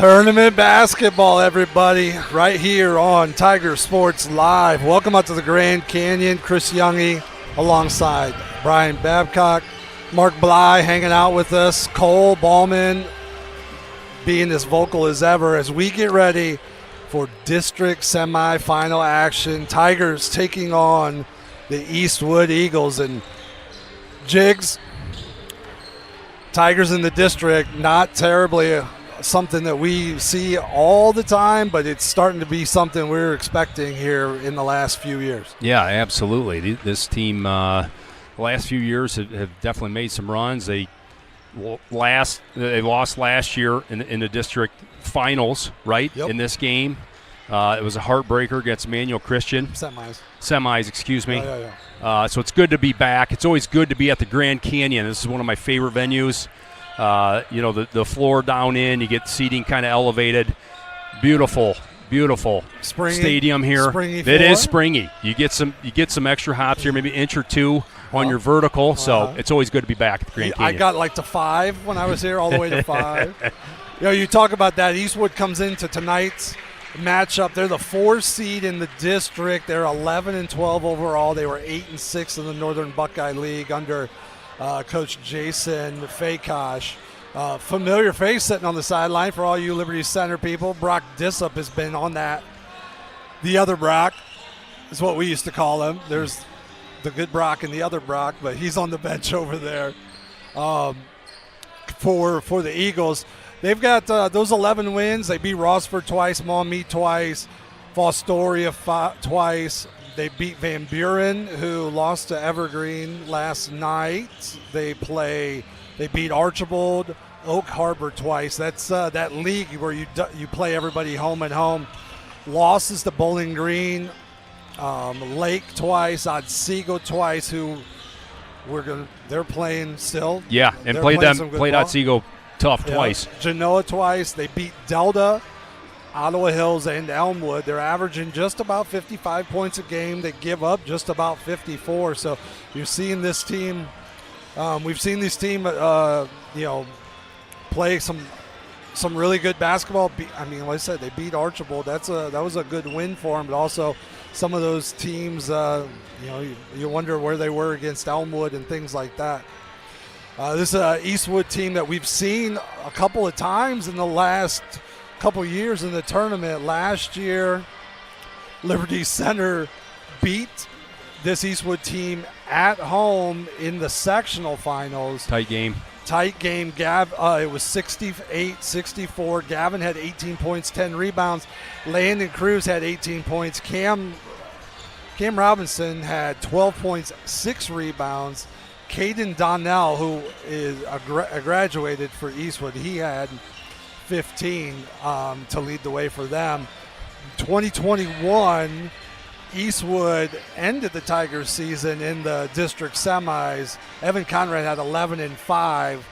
Tournament basketball, everybody, right here on Tiger Sports Live. Welcome out to the Grand Canyon. Chris Youngie alongside Brian Babcock. Mark Bly hanging out with us. Cole Ballman being as vocal as ever as we get ready for district semifinal action. Tigers taking on the Eastwood Eagles. And Jigs, Tigers in the district, not terribly something that we see all the time, but it's starting to be something we're expecting here in the last few years. Yeah, absolutely. This team, the last few years have definitely made some runs. They lost last year in the district finals, right? Yep. In this game. It was a heartbreaker against Emmanuel Christian. Semis, excuse me. So it's good to be back. It's always good to be at the Grand Canyon. This is one of my favorite venues. The floor down in, you get seating kind of elevated. Beautiful springy stadium here. Springy floor. It is springy. You get some extra hops here, maybe an inch or two on your vertical. So it's always good to be back at the Grand Canyon. I got like to 5 when I was here, all the way to 5. You talk about that. Eastwood comes into tonight's matchup. They're the 4 seed in the district. They're 11-12 overall. They were 8-6 in the Northern Buckeye League under Coach Jason Fakosh. Familiar face sitting on the sideline for all you Liberty Center people. Brock Dissop has been on that. The other Brock is what we used to call him. There's the good Brock and the other Brock, but he's on the bench over there for the Eagles. They've got those 11 wins. They beat Rossford twice, Maumee twice, Fostoria twice. They beat Van Buren, who lost to Evergreen last night. They beat Archibald, Oak Harbor twice. That's that league where you play everybody home and home. Losses to Bowling Green, Lake twice, Otsego twice. They're playing still. Yeah, and played Otsego tough twice. Genoa twice. They beat Delta, Ottawa Hills, and Elmwood. They're averaging just about 55 points a game. They give up just about 54. So you're seeing this team. We've seen this team, play some really good basketball. Like I said, they beat Archibald. That was a good win for them. But also, some of those teams, you wonder where they were against Elmwood and things like that. This is an Eastwood team that we've seen a couple of times in the last couple years in the tournament. Last year, Liberty Center beat this Eastwood team at home in the sectional finals. Tight game. It was 68-64. Gavin had 18 points, 10 rebounds. Landon Cruz had 18 points. Cam Robinson had 12 points, 6 rebounds. Caden Donnell, who is graduated for Eastwood, he had 15 to lead the way for them. 2021, Eastwood ended the Tigers season in the district semis. Evan Conrad had 11-5.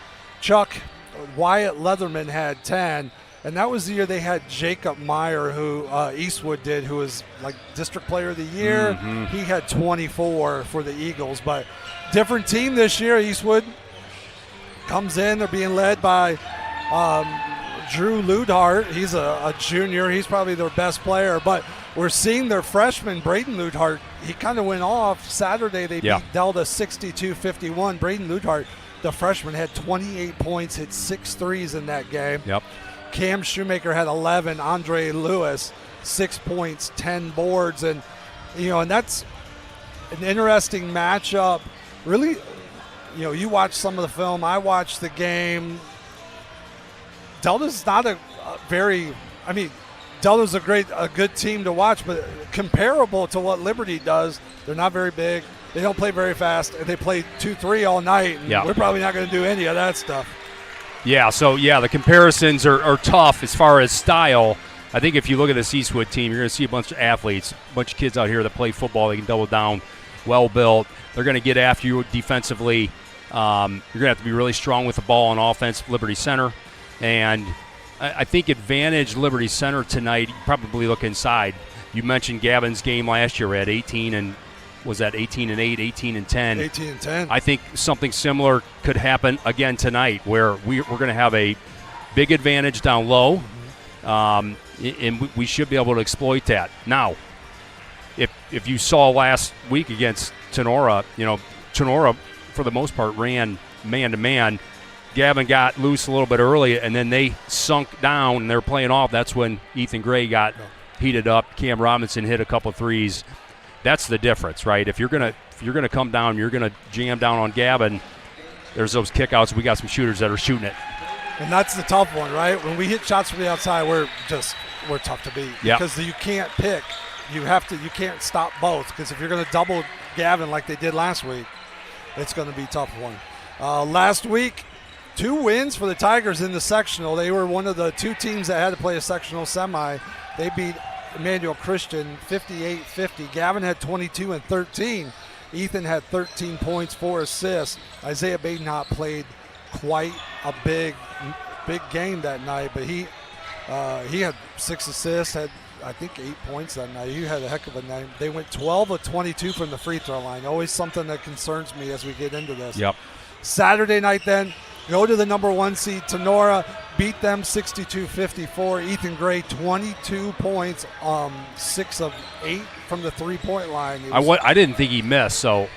Wyatt Leatherman had 10. And that was the year they had Jacob Meyer, who Eastwood did, who was like district player of the year. Mm-hmm. He had 24 for the Eagles. But different team this year. Eastwood comes in. They're being led by Drew Ludhart. He's a junior. He's probably their best player. But we're seeing their freshman, Braden Ludhart. He kind of went off. Saturday they beat Delta 62-51. Braden Ludhart, the freshman, had 28 points, hit 6 threes in that game. Yep. Cam Shoemaker had 11. Andre Lewis, 6 points, 10 boards. And that's an interesting matchup. Really, you watch some of the film. I watched the game. Delta's not Delta's a good team to watch, but comparable to what Liberty does. They're not very big. They don't play very fast, and they play 2-3 all night. And we're probably not going to do any of that stuff. Yeah, so the comparisons are tough as far as style. I think if you look at this Eastwood team, you're going to see a bunch of athletes, a bunch of kids out here that play football. They can double down, well built. They're going to get after you defensively. You're going to have to be really strong with the ball on offense, Liberty Center. And I think advantage Liberty Center tonight, you probably look inside. You mentioned Gavin's game last year at 18 and was that 18-8, 18-10? 18-10. I think something similar could happen again tonight, where we're going to have a big advantage down low. and we should be able to exploit that. Now, if you saw last week against Tenora, Tenora for the most part ran man-to-man. Gavin got loose a little bit early, and then they sunk down, and they were playing off. That's when Ethan Gray got heated up. Cam Robinson hit a couple threes. That's the difference, right? If you're gonna come down, you're gonna jam down on Gavin. There's those kickouts. We got some shooters that are shooting it, and that's the tough one, right? When we hit shots from the outside, we're tough to beat because you can't pick. You can't stop both, because if you're gonna double Gavin like they did last week, it's gonna be a tough one. Last week, 2 wins for the Tigers in the sectional. They were one of the 2 teams that had to play a sectional semi. They beat Emmanuel Christian 58-50. Gavin had 22 and 13. Ethan had 13 points, 4 assists. Isaiah Badenhop played quite a big game that night, but he had 6 assists, had I think 8 points that night. He had a heck of a night. They went 12 of 22 from the free throw line. Always something that concerns me as we get into this. Yep. Saturday night then, go to the number 1 seed, Tenora, beat them 62-54. Ethan Gray, 22 points, 6 of 8 from the three-point line. I didn't think he missed, so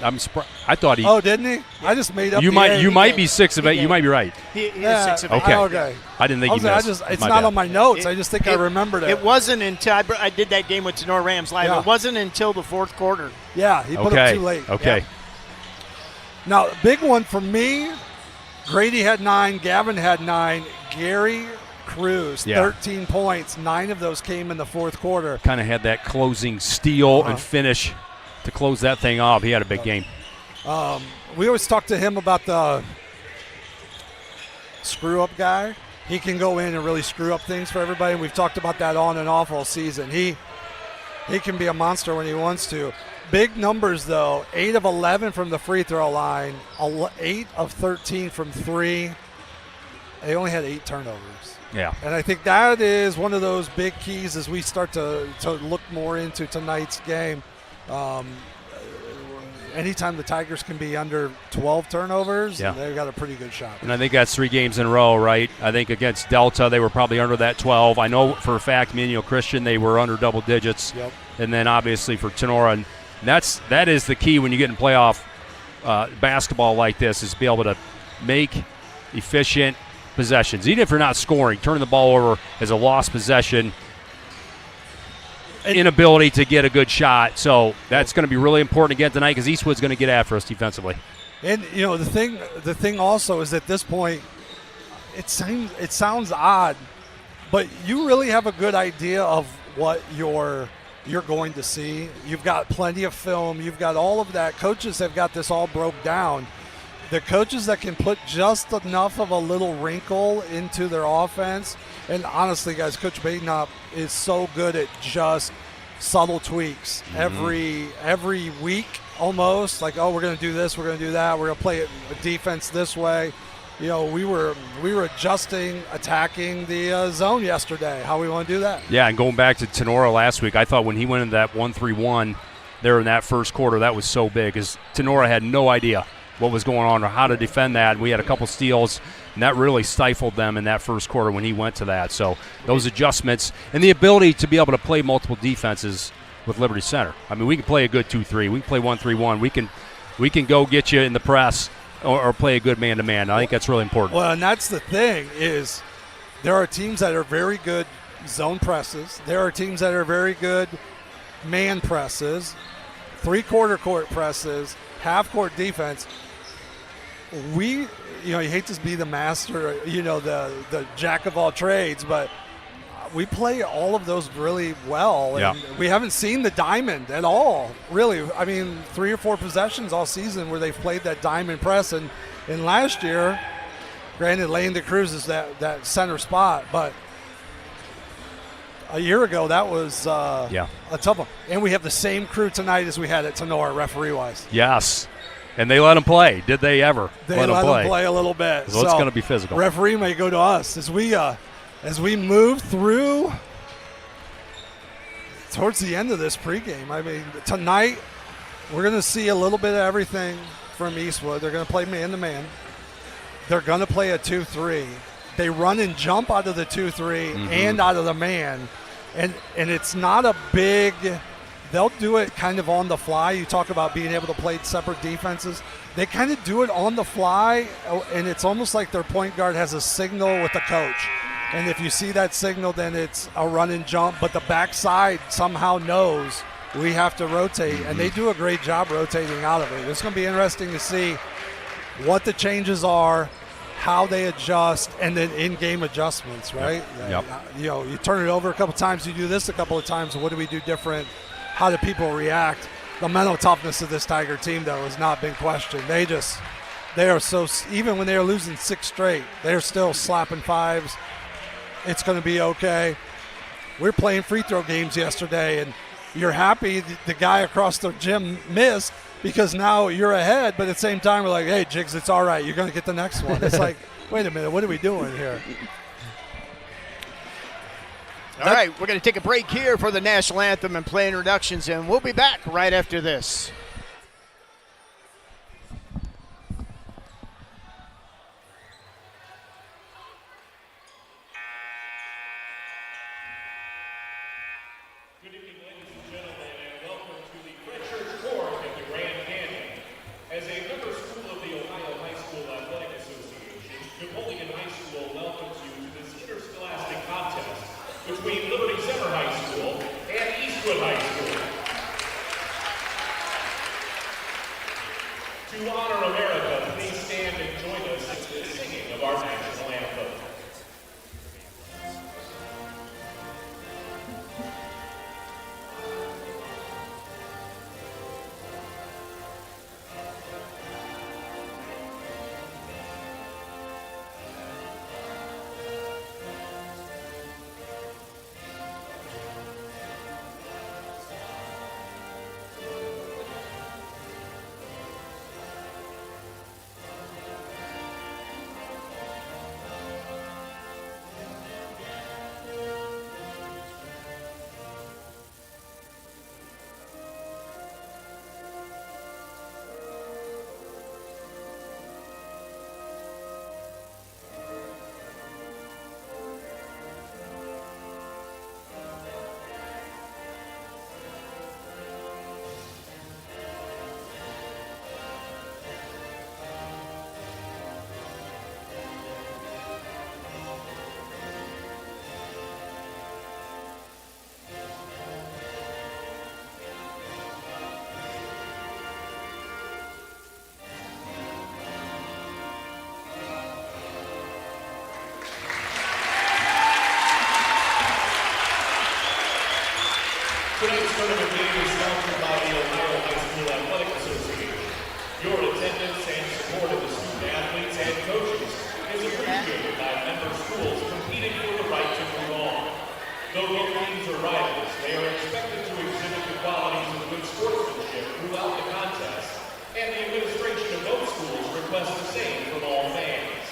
I'm surprised. I thought he. Oh, didn't he? I just made up. You might be 6 of 8. You might be right. He is 6 of 8. Okay. I didn't think he missed. It's not on my notes. I just think I remembered it. It wasn't until I did that game with Tenora Rams live. It wasn't until the 4th quarter. Yeah, he put up too late. Okay. Yeah. Now, big one for me. Grady had 9, Gavin had 9, Gary Cruz, 13 points. 9 of those came in the 4th quarter. Kind of had that closing steal and finish to close that thing off. He had a big game. We always talk to him about the screw-up guy. He can go in and really screw up things for everybody. We've talked about that on and off all season. He can be a monster when he wants to. Big numbers, though. 8 of 11 from the free throw line, 8 of 13 from 3. They only had 8 turnovers. Yeah. And I think that is one of those big keys as we start to look more into tonight's game. Anytime the Tigers can be under 12 turnovers, they've got a pretty good shot. And I think that's 3 games in a row, right? I think against Delta, they were probably under that 12. I know for a fact, Emmanuel Christian, they were under double digits. Yep. And then obviously for Tenora, and that is the key when you get in playoff basketball like this, is to be able to make efficient possessions. Even if you're not scoring, turning the ball over as a lost possession, inability to get a good shot. So that's going to be really important again tonight, because Eastwood's going to get after us defensively. And the thing also is, at this point, it sounds odd, but you really have a good idea of what you're going to see. You've got plenty of film. You've got all of that. Coaches have got this all broke down. The coaches that can put just enough of a little wrinkle into their offense. And honestly, guys, Coach Badenhop is so good at just subtle tweaks every week almost. Like, we're going to do this, we're going to do that, we're going to play defense this way. We were adjusting, attacking the zone yesterday. How we want to do that? Yeah, and going back to Tenora last week, I thought when he went into that 1-3-1 there in that first quarter, that was so big, because Tenora had no idea what was going on or how to defend that. We had a couple steals, and that really stifled them in that first quarter when he went to that. So those adjustments and the ability to be able to play multiple defenses with Liberty Center. I mean, we can play a good 2-3. We can play 1-3-1. We can go get you in the press or play a good man-to-man. I think that's really important. Well, and that's the thing, is there are teams that are very good zone presses. There are teams that are very good man presses, three-quarter court presses, half-court defense. You hate to be the master, the jack of all trades, but we play all of those really well. And we haven't seen the diamond at all, really. I mean, 3 or 4 possessions all season where they've played that diamond press. And last year, granted, laying the Cruz is that center spot, but a year ago that was a tough one. And we have the same crew tonight as we had at Tenora, referee-wise. Yes. And they let them play. Did they ever? They let them play a little bit. So it's going to be physical. Referee may go to us as we move through towards the end of this pregame. I mean, tonight we're going to see a little bit of everything from Eastwood. They're going to play man-to-man. They're going to play a 2-3. they run and jump out of the 2-3 and out of the man. And it's not a big – they'll do it kind of on the fly. You talk about being able to play separate defenses. They kind of do it on the fly, and it's almost like their point guard has a signal with the coach. And if you see that signal, then it's a run and jump. But the backside somehow knows we have to rotate, and they do a great job rotating out of it. It's going to be interesting to see what the changes are, how they adjust, and then in-game adjustments, right? Yep. You turn it over a couple times, you do this a couple of times, what do we do different? How do people react? The mental toughness of this Tiger team, though, has not been questioned. They are so, even when they are losing 6 straight, they're still slapping 5s. It's going to be okay. We're playing free throw games yesterday, and you're happy the guy across the gym missed because now you're ahead, but at the same time, we're like, hey, Jigs, it's all right. You're going to get the next one. It's like, wait a minute, what are we doing here? All right, we're going to take a break here for the national anthem and play introductions, and we'll be back right after this. Good evening, ladies and gentlemen, and welcome to the Fred Church Court at the Grand Canyon. As a member school of the Ohio High School Athletic Association, Napoleon High School welcomes you to this interscholastic contest between Liberty Center High School and Eastwood High School. To honor America, please stand and join us in the singing of our national anthem. Tonight's tournament game is sponsored by the Ohio High School Athletic Association. Your attendance and support of the student athletes and coaches is appreciated by member schools competing for the right to move on. Though both teams are rivals, they are expected to exhibit the qualities of good sportsmanship throughout the contest, and the administration of both schools requests the same from all fans.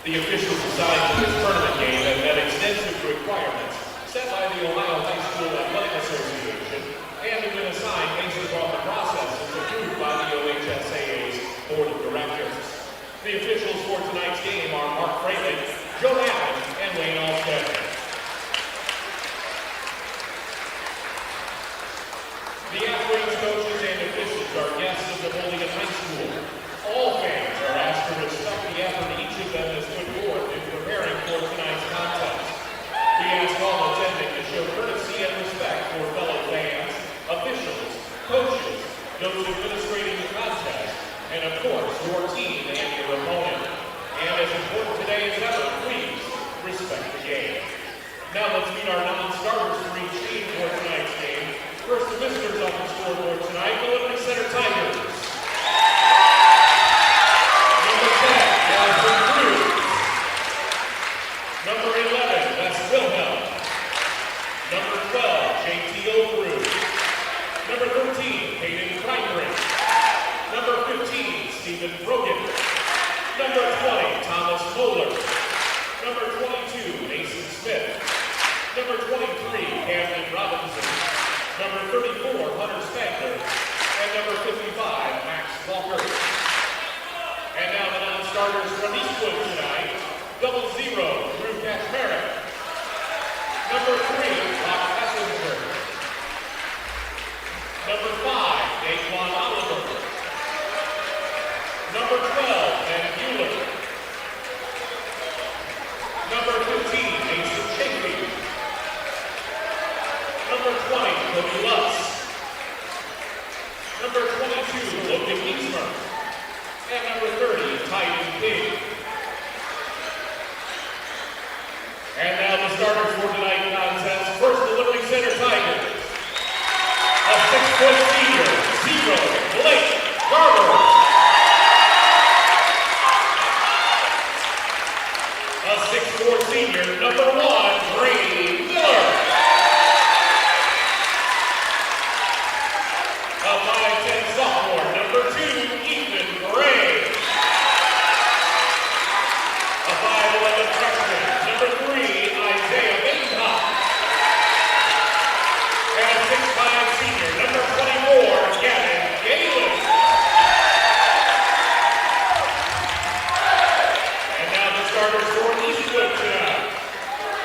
The officials assigned to this tournament game have met extensive requirements set by the Ohio High School Athletic Association and have been assigned based upon the processes approved by the OHSAA's Board of Directors. The officials for tonight's game are Mark Fraley, Joe Allen, and Wayne Alstead. The athletes, coaches, and officials are guests of Napoleon High School. All fans are asked to respect the effort each of them has put forth in preparing for tonight's contest. We ask all attending to show courtesy and respect for fellow fans, officials, coaches, those administrating the contest, and of course, your team and your opponent. And as important today as ever, please respect the game. Now let's meet our non-starters for each team for tonight's game. First, the visitors on the scoreboard tonight, the Liberty Center Tigers. Number 10, Jonathan Cruz. Number 11, that's Wilhelm. Number 12, JT O'Brew. Number 13, Hayden Kreinbrink. Number 15, Stephen Brogan. Number 20, Thomas Moeller. Number 22, Mason Smith. Number 23, Camden Robinson. Number 34, Hunter Spangler. And number 55, Max Walker. And now the non-starters from Eastwood tonight. 00, Drew Kaczmarek. Number 3, Brock Messenger. Number 5, Daquan Oliver. Number 12, Ben Hewlett. Number 15, Mason Chafee. Number 20, Cody Lutz. Number 22, Logan Eastman. And number 30, Tyden King. And now the starters for tonight's contest. First delivery center Tigers. A 6-foot senior, 0, Blake Garber. A 6'4" senior, number 1, Brady Miller. A 5'10" sophomore, number 2, Ethan Gray. A 5'11" freshman, number 3, Isaiah Bainhoff. And a 6'5" senior, number 24, Gavin Galen. And now the starters for Eastwood tonight.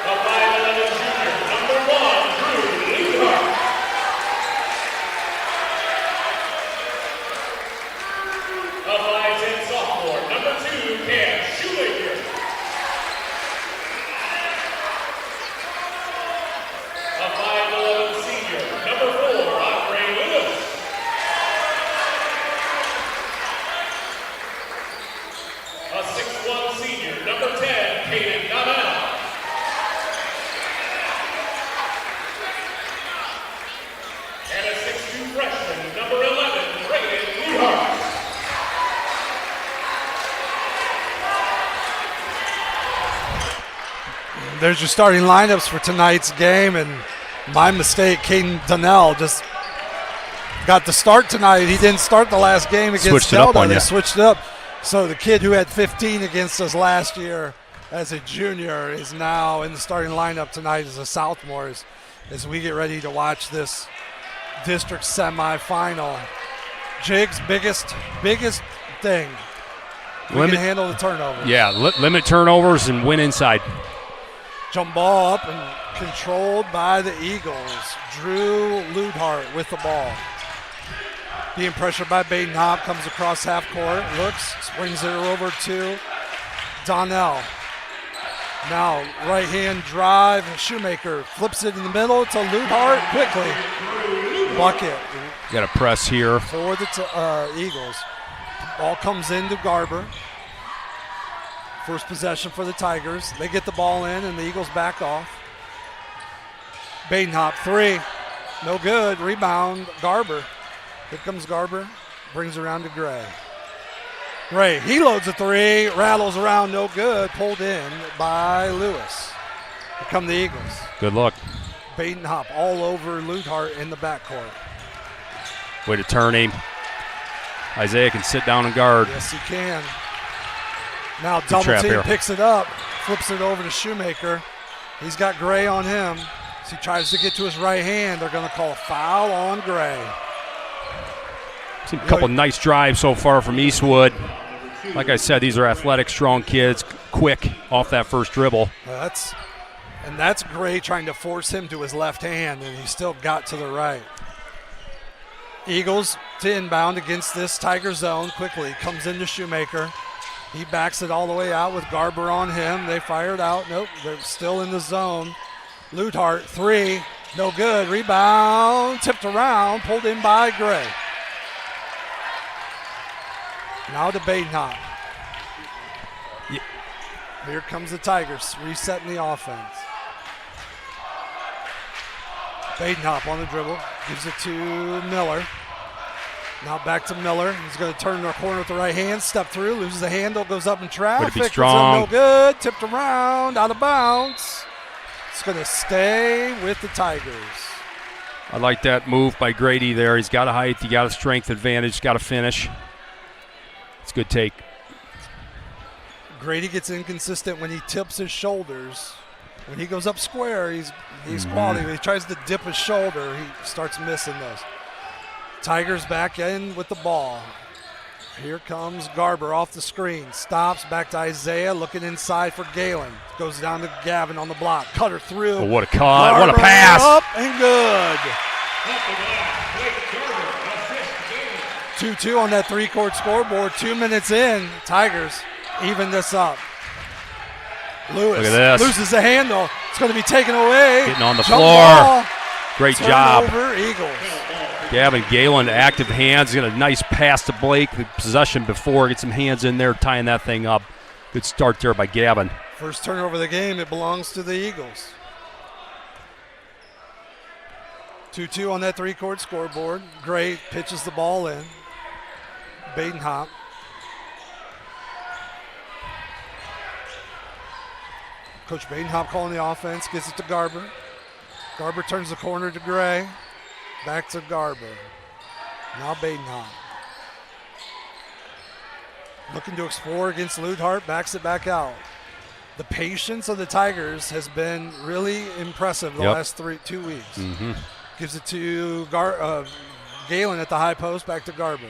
A 5'11" junior, number 1, Drew Leadhart. A 5'10" sophomore, number 2, Cam Shoemaker. A 5'11" senior, number 4, Andre Lewis. A 6'1" senior, number 10, Caden Donnell. And a 6'2" freshman, number 11, Brayden Leahart. There's your starting lineups for tonight's game, and my mistake, Caden Donnell just got the start tonight. He didn't start the last game against Switched it up Delta. on They you. switched it up. So the kid who had 15 against us last year as a junior is now in the starting lineup tonight as a sophomore as we get ready to watch this district semifinal. Jig's biggest thing. We Limit- can handle the turnover. Yeah, limit turnovers and win inside. Jump ball up and controlled by the Eagles. Drew Leadhart with the ball. Being pressured by Badenhop, comes across half court, looks, swings it over to Donnell. Now right hand drive, Shoemaker flips it in the middle to Leadhart quickly. Bucket Got a press here. for the Eagles. Ball comes into Garber. First possession for the Tigers. They get the ball in, and the Eagles back off. Badenhop, 3. No good. Rebound, Garber. Here comes Garber. Brings around to Gray. Gray, he loads a 3. Rattles around, no good. Pulled in by Lewis. Here come the Eagles. Good look. Badenhop all over Leadhart in the backcourt. Way to turn him. Isaiah can sit down and guard. Yes, he can. Now double trap team here. picks it up, flips it over to Shoemaker. He's got Gray on him. As he tries to get to his right hand, they're going to call a foul on Gray. Seen a couple nice drives so far from Eastwood. Like I said, these are athletic, strong kids, quick off that first dribble. That's Gray trying to force him to his left hand, and he still got to the right. Eagles to inbound against this Tiger zone quickly. Comes into Shoemaker. He backs it all the way out with Garber on him. They fire it out. Nope, they're still in the zone. Leadhart, 3. No good. Rebound. Tipped around. Pulled in by Gray. Now to Badenhop. Here comes the Tigers resetting the offense. Badenhop on the dribble. Gives it to Miller. Now back to Miller. He's going to turn the corner with the right hand, step through, loses the handle, goes up in traffic. Way to be strong. No good. Tipped around, out of bounds. It's going to stay with the Tigers. I like that move by Grady there. He's got a height, he got a strength advantage, got a finish. It's a good take. Grady gets inconsistent when he tips his shoulders. When he goes up square, he's quality. When he tries to dip his shoulder, he starts missing those. Tigers back in with the ball. Here comes Garber off the screen. Stops, back to Isaiah, looking inside for Galen. Goes down to Gavin on the block. Cutter through. Oh, what a cut. What a pass. Up and good. 2-2 on that three-court scoreboard. 2 minutes in, Tigers even this up. Lewis Look at this. loses the handle. It's going to be taken away. Getting on the Jump floor. ball. Great job. Turnover, Eagles. Gavin Galen, active hands. Got a nice pass to Blake. The possession before. Get some hands in there, tying that thing up. Good start there by Gavin. First turnover of the game. It belongs to the Eagles. 2-2 on that three-court scoreboard. Gray pitches the ball in. Badenhop. Coach Badenhop calling the offense. Gets it to Garber. Garber turns the corner to Gray. Back to Garber. Now Badenhop. Looking to explore against Ludhart. Backs it back out. The patience of the Tigers has been really impressive the last 2 weeks. Mm-hmm. Gives it to Galen at the high post. Back to Garber.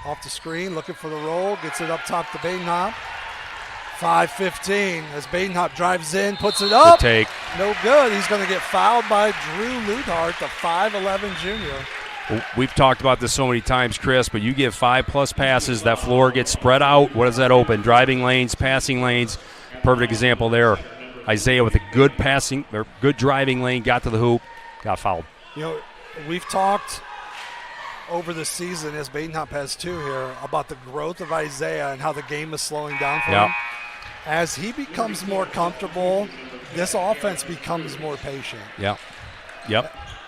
Off the screen, looking for the roll. Gets it up top to Badenhop. 5:15 as Badenhop drives in, puts it up. Good take. No good. He's going to get fouled by Drew Ludhart, the 5'11 junior. We've talked about this so many times, Chris, but you give 5+ passes, that floor gets spread out. What does that open? Driving lanes, passing lanes. Perfect example there. Isaiah with a good passing or good driving lane, got to the hoop, got fouled. You know, we've talked over the season, as Badenhop has too here, about the growth of Isaiah and how the game is slowing down for him. As he becomes more comfortable, this offense becomes more patient. Yep.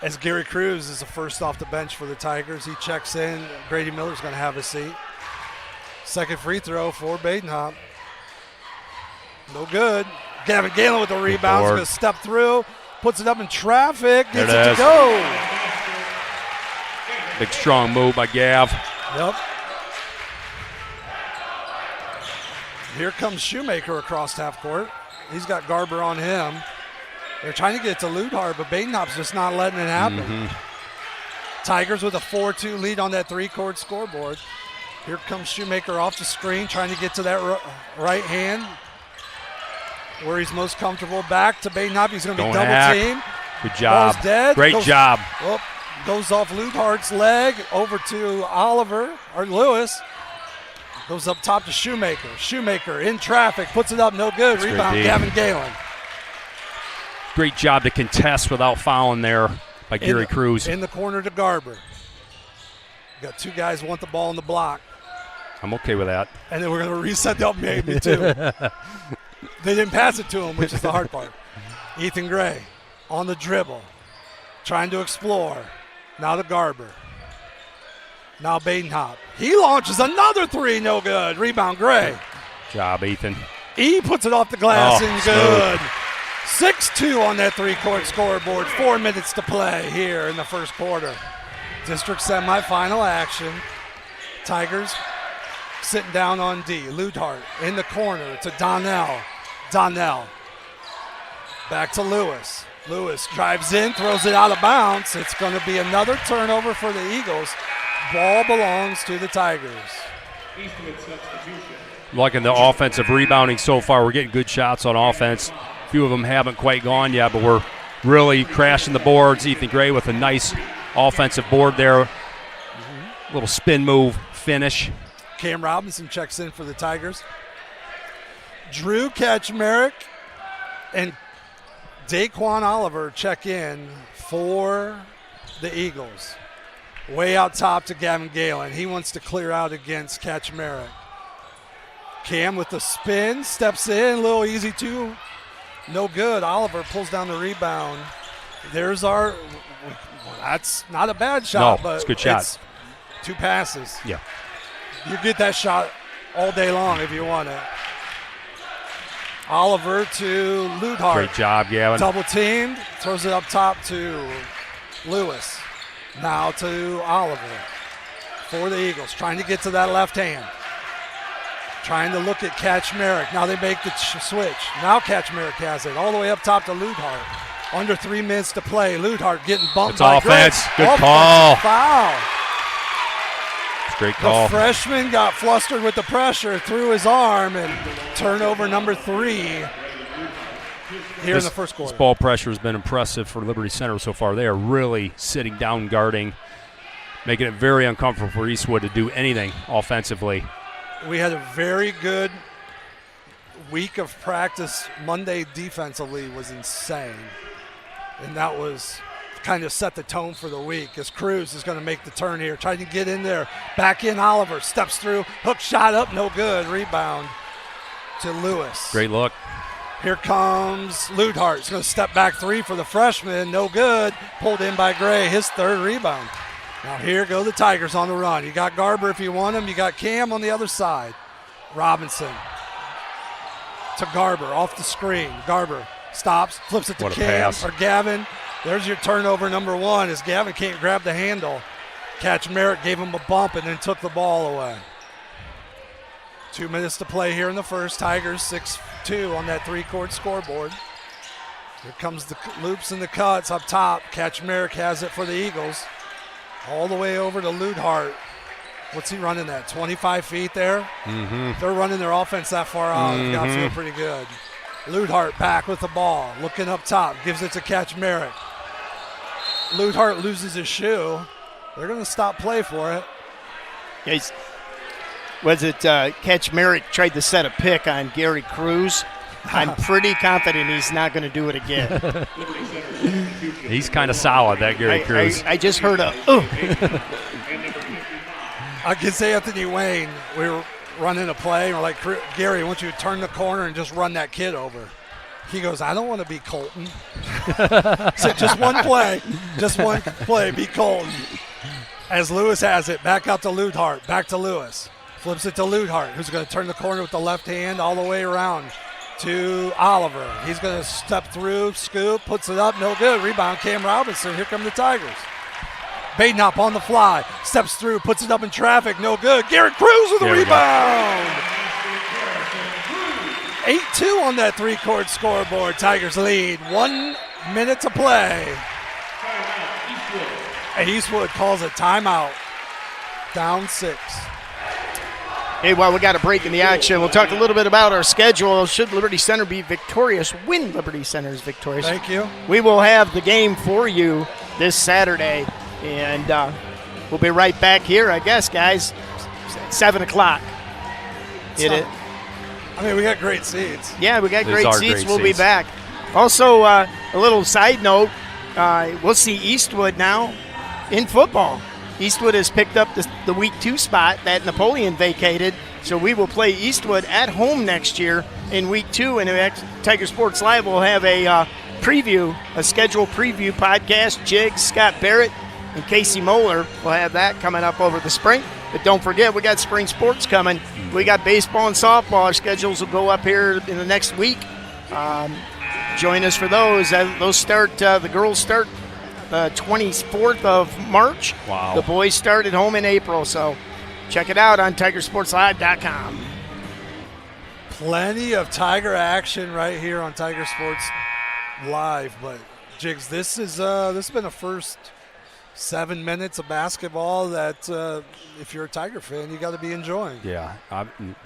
As Gary Cruz is the first off the bench for the Tigers, he checks in. Grady Miller's going to have a seat. Second free throw for Badenhop. No good. Gavin Galen with the rebound. He's going to step through, puts it up in traffic, gets it to go. Big strong move by Gav. Yep. Here comes Shoemaker across half court. He's got Garber on him. They're trying to get it to Ludhart, but Badenhop's just not letting it happen. Mm-hmm. Tigers with a 4-2 lead on that three-court scoreboard. Here comes Shoemaker off the screen, trying to get to that right hand where he's most comfortable. Back to Badenhop. He's going to be double-teamed. Good job. Ball's dead. Great job. Goes off Ludhart's leg over to Lewis. Goes up top to Shoemaker. Shoemaker in traffic, puts it up, no good. Rebound, Gavin Galen. Great job to contest without fouling there by Gary Cruz. In the corner to Garber. Got two guys want the ball in the block. I'm okay with that. And then we're going to reset the up, maybe, too. They didn't pass it to him, which is the hard part. Ethan Gray on the dribble, trying to explore. Now to Garber. Now Badenhop. He launches another three, no good. Rebound, Gray. Good job, Ethan. He puts it off the glass and good. 6-2 on that three-court scoreboard. 4 minutes to play here in the first quarter. District semifinal action. Tigers sitting down on D. Ludhart in the corner to Donnell. Donnell. Back to Lewis. Lewis drives in, throws it out of bounds. It's going to be another turnover for the Eagles. Ball belongs to the Tigers. Liking the offensive rebounding so far. We're getting good shots on offense. A few of them haven't quite gone yet, but we're really crashing the boards. Ethan Gray with a nice offensive board there. Little spin move finish. Cam Robinson checks in for the Tigers. Drew Kaczmarek and Daquan Oliver check in for the Eagles. Way out top to Gavin Galen. He wants to clear out against Kaczmarek. Cam with the spin, steps in, a little easy too. No good. Oliver pulls down the rebound. There's our, that's not a bad shot, but it's a good shot. It's 2 passes. Yeah. You get that shot all day long if you want it. Oliver to Ludhart. Great job, Gavin. Double teamed, throws it up top to Lewis. Now to Oliver for the Eagles, trying to get to that left hand. Trying to look at Kaczmarek. Now they make the switch. Now Kaczmarek has it all the way up top to Ludhart. Under 3 minutes to play. Ludhart getting bumped it's by offense. Gray. Good call. Foul. Great call. The freshman got flustered with the pressure, threw his arm, and turnover number 3 here in the first quarter. This ball pressure has been impressive for Liberty Center so far. They are really sitting down guarding, making it very uncomfortable for Eastwood to do anything offensively. We had a very good week of practice. Monday defensively was insane, and that was kind of set the tone for the week as Cruz is going to make the turn here, trying to get in there. Back in, Oliver steps through, hook shot up, no good. Rebound to Lewis. Great look. Here comes Ludhart. He's going to step back 3 for the freshman, no good. Pulled in by Gray, his 3rd rebound. Now here go the Tigers on the run. You got Garber if you want him. You got Cam on the other side. Robinson to Garber off the screen. Garber stops, flips it to Cam or Gavin. There's your turnover number 1 as Gavin can't grab the handle. Catch Merritt gave him a bump and then took the ball away. 2 minutes to play here in the first. Tigers 6-2 on that 3-court scoreboard. Here comes the loops and the cuts up top. Catch Merritt has it for the Eagles. All the way over to Ludhart. What's he running at? 25 feet there? Mm-hmm. They're running their offense that far out. It's got to feel pretty good. Ludhart back with the ball. Looking up top. Gives it to Catch Merritt. Ludhart loses his shoe. They're going to stop play for it. Was it Catch Merritt tried to set a pick on Gary Cruz? I'm pretty confident he's not going to do it again. He's kind of solid, that Gary Cruz. I just heard a I can say Anthony Wayne, we were running a play, and we're like, Gary, I want you to turn the corner and just run that kid over. He goes, I don't want to be Colton. So just one play, be Colton. As Lewis has it, back out to Ludhart, back to Lewis. Flips it to Ludhart, who's going to turn the corner with the left hand all the way around to Oliver. He's going to step through, scoop, puts it up, no good. Rebound, Cam Robinson. Here come the Tigers. Badenhop on the fly, steps through, puts it up in traffic, no good. Garrett Cruz with a rebound. 8-2 on that 3-court scoreboard. Tigers lead. 1 minute to play. Eastwood calls a timeout. Down 6. Hey, while we got a break in the action, we'll talk a little bit about our schedule. Should Liberty Center be victorious, when Liberty Center is victorious, thank you. We will have the game for you this Saturday, and we'll be right back here, I guess, guys, 7 o'clock. I mean, we got great seats. Yeah, we got great seats. We'll be seats. back. Also, a little side note, we'll see Eastwood now in football. Eastwood has picked up the Week 2 spot that Napoleon vacated, so we will play Eastwood at home next year in Week 2, and Tiger Sports Live will have a scheduled preview podcast. Jiggs, Scott Barrett, and Casey Moeller will have that coming up over the spring. But don't forget, we got spring sports coming. We got baseball and softball. Our schedules will go up here in the next week. Join us for those. Those start. The girls start 24th of March. Wow. The boys start at home in April. So check it out on TigerSportsLive.com. Plenty of Tiger action right here on Tiger Sports Live. But Jiggs, this has been a first 7 minutes of basketball that if you're a Tiger fan, you got to be enjoying. Yeah,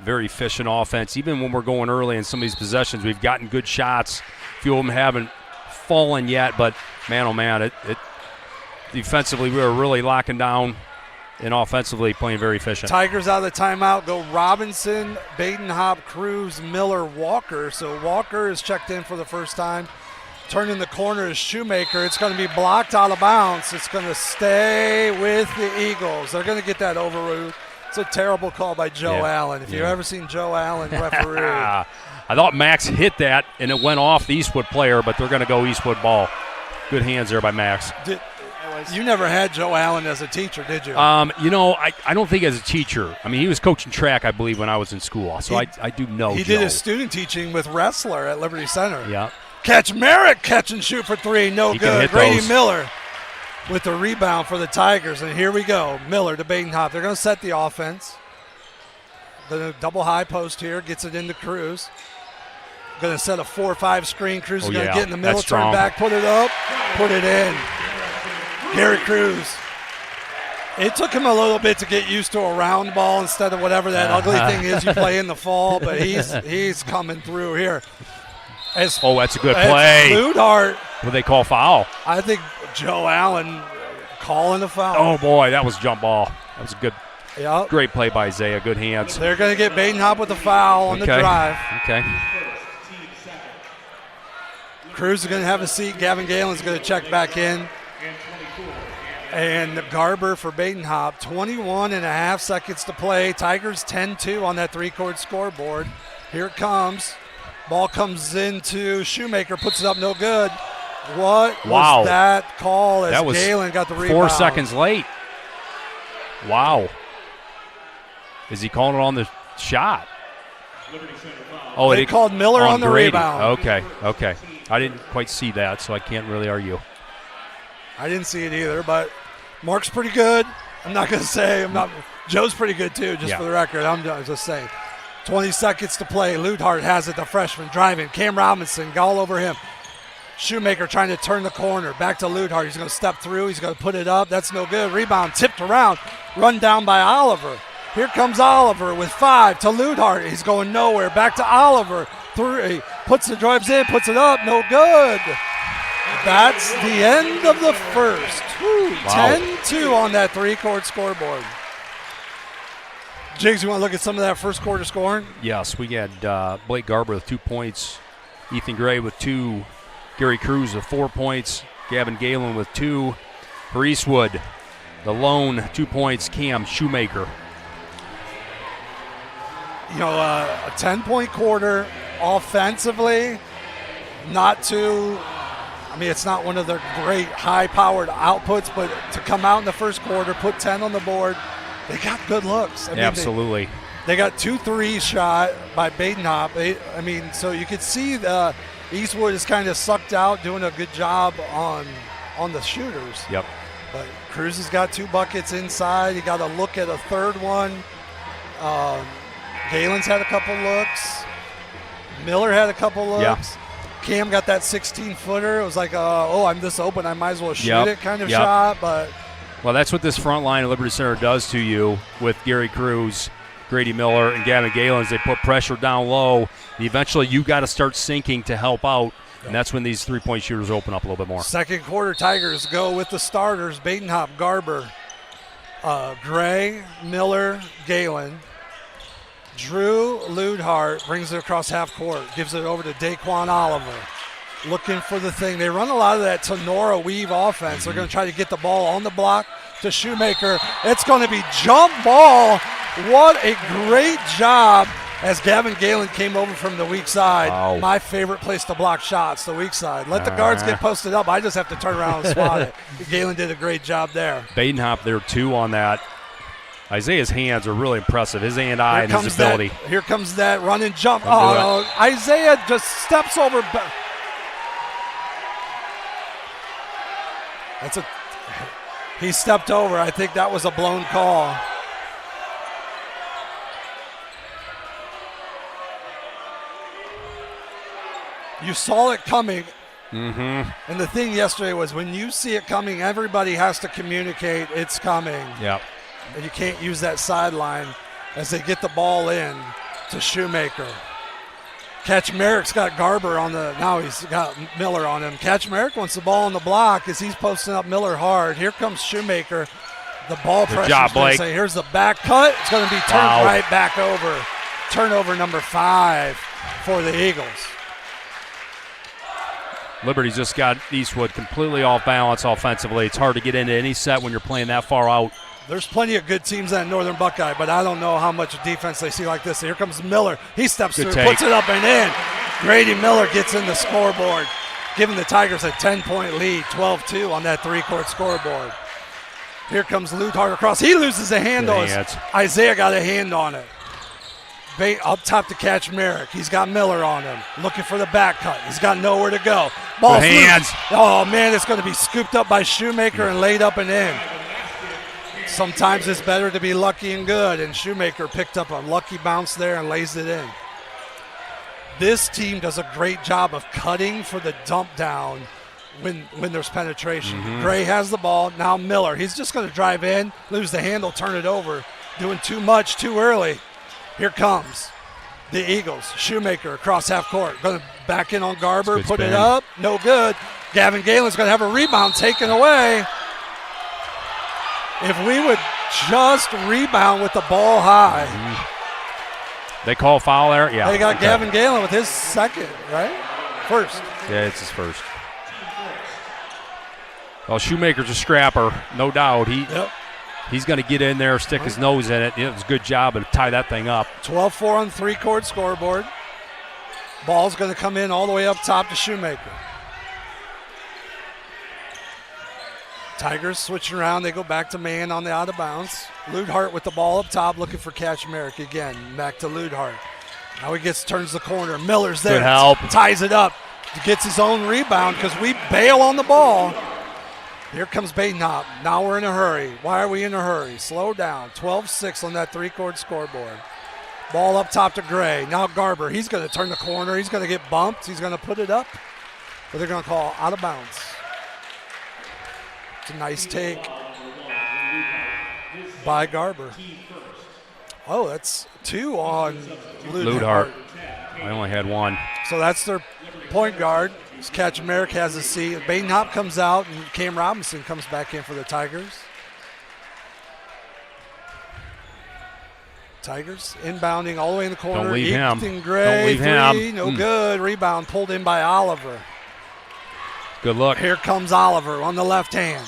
very efficient offense. Even when we're going early in some of these possessions, we've gotten good shots. A few of them haven't fallen yet, but man, oh man, it defensively we were really locking down, and offensively playing very efficient. Tigers out of the timeout go Robinson, Badenhop, Cruz, Miller, Walker. So Walker is checked in for the first time. Turning the corner is Shoemaker. It's going to be blocked out of bounds. It's going to stay with the Eagles. They're going to get that overruled. It's a terrible call by Joe Allen. If you've ever seen Joe Allen referee. I thought Max hit that, and it went off the Eastwood player, but they're going to go Eastwood ball. Good hands there by Max. You never had Joe Allen as a teacher, did you? I don't think as a teacher. I mean, he was coaching track, I believe, when I was in school. So I do know He Joe. did his student teaching with Wrestler at Liberty Center. Yeah. Catch Merritt, catch and shoot for 3, no good. Grady those. Miller with the rebound for the Tigers, and here we go. Miller to Badenhop. They're going to set the offense. The double high post here, gets it into Cruz. Going to set a 4-5 screen. Cruz is going to get in the middle, turn back, put it up, put it in. Gary Cruz It took him a little bit to get used to a round ball instead of whatever that ugly thing is you play in the fall, but he's coming through here. That's a good play. Ludhart. What do they call foul? I think Joe Allen calling a foul. Oh, boy, that was a jump ball. That was a good, Yep. great play by Isaiah. Good hands. They're going to get Badenhop with a foul on the drive. Okay. Cruz is going to have a seat. Gavin Galen's going to check back in. And Garber for Badenhop, 21 and a half seconds to play. Tigers 10-2 on that three-court scoreboard. Here it comes. Ball comes into Shoemaker, puts it up, no good. What was that call as Galen got the rebound? 4 seconds late. Wow. Is he calling it on the shot? Oh, they called Miller on the rebound. Okay. I didn't quite see that, so I can't really argue. I didn't see it either, but Mark's pretty good. I'm not going to say. Joe's pretty good too, just for the record. I'm just saying. 20 seconds to play. Ludhart has it, the freshman driving. Cam Robinson all over him. Shoemaker trying to turn the corner. Back to Ludhart. He's going to step through. He's going to put it up. That's no good. Rebound tipped around. Run down by Oliver. Here comes Oliver with 5 to Ludhart. He's going nowhere. Back to Oliver. 3. Puts the drives in. Puts it up. No good. That's the end of the first. 10-2 on that three-court scoreboard. Jigs, you want to look at some of that first quarter scoring? Yes, we had Blake Garber with 2 points, Ethan Gray with 2, Gary Cruz with 4 points, Gavin Galen with 2. For Eastwood, the lone 2 points, Cam Shoemaker. A 10-point quarter offensively, not too – it's not one of their great high-powered outputs, but to come out in the first quarter, put 10 on the board, they got good looks. Absolutely. They got 2 threes shot by Badenhop. So you could see Eastwood is kind of sucked out, doing a good job on the shooters. Yep. But Cruz has got 2 buckets inside. He got a look at a third one. Galen's had a couple looks. Miller had a couple looks. Yeah. Cam got that 16-footer. It was like, I'm this open, I might as well shoot it kind of shot. But well, that's what this front line of Liberty Center does to you with Gary Cruz, Grady Miller, and Gavin Galen. They put pressure down low. Eventually, you got to start sinking to help out, and that's when these three-point shooters open up a little bit more. Second quarter, Tigers go with the starters: Badenhop, Garber, Gray, Miller, Galen. Drew Ludhart brings it across half court, gives it over to Daquan Oliver. Looking for the thing. They run a lot of that Tenora weave offense. They're going to try to get the ball on the block to Shoemaker. It's going to be jump ball. What a great job as Gavin Galen came over from the weak side. Wow. My favorite place to block shots, the weak side. Let the guards get posted up. I just have to turn around and swat it. Galen did a great job there. Badenhop there, 2 on that. Isaiah's hands are really impressive. His hand-eye and his ability. Here comes that run and jump. Isaiah just steps over. He stepped over. I think that was a blown call. You saw it coming. And the thing yesterday was when you see it coming, everybody has to communicate it's coming. Yep. And you can't use that sideline as they get the ball in to Shoemaker. Kaczmarek's got Garber now he's got Miller on him. Kaczmarek wants the ball on the block as he's posting up Miller hard. Here comes Shoemaker. The ball pressure. Good job, Blake. Here's the back cut. It's going to be turned right back over. Turnover number 5 for the Eagles. Liberty's just got Eastwood completely off balance offensively. It's hard to get into any set when you're playing that far out. There's plenty of good teams at Northern Buckeye, but I don't know how much defense they see like this. Here comes Miller. He steps through, puts it up and in. Grady Miller gets in the scoreboard, giving the Tigers a 10-point lead, 12-2 on that three-court scoreboard. Here comes Ludhart across. He loses a hand on it. Isaiah got a hand on it. Up top to Kaczmarek. He's got Miller on him. Looking for the back cut. He's got nowhere to go. Ball's hands. Oh, man, it's going to be scooped up by Shoemaker and laid up and in. Sometimes it's better to be lucky and good, and Shoemaker picked up a lucky bounce there and lays it in. This team does a great job of cutting for the dump down when there's penetration. Gray has the ball. Now Miller. He's just going to drive in, lose the handle, turn it over. Doing too much too early. Here comes the Eagles. Shoemaker across half court. Going to back in on Garber. Put it up. No good. Gavin Galen's going to have a rebound taken away. If we would just rebound with the ball high. They call foul there? Yeah. They got Gavin Galen with his second, right? First. Yeah, it's his first. Well, Shoemaker's a scrapper, no doubt. He's going to get in there, stick his nose in it. It was a good job to tie that thing up. 12-4 on the three-court scoreboard. Ball's going to come in all the way up top to Shoemaker. Tigers switching around. They go back to man on the out of bounds. Ludhart with the ball up top looking for Kaczmarek again. Back to Ludhart. Now he turns the corner. Miller's there. Good help. Ties it up. Gets his own rebound because we bail on the ball. Here comes Badenhop. Now we're in a hurry. Why are we in a hurry? Slow down. 12-6 on that three-court scoreboard. Ball up top to Gray. Now Garber. He's going to turn the corner. He's going to get bumped. He's going to put it up. But they're going to call out of bounds. It's a nice take by Garber. Oh, that's 2 on Ludhart. I only had 1. So that's their point guard. Kaczmarek has a seat. Badenhop comes out, and Cam Robinson comes back in for the Tigers. Tigers inbounding all the way in the corner. Don't leave him. Gray, Don't leave three, him. No good. Rebound pulled in by Oliver. Good look. Here comes Oliver on the left hand.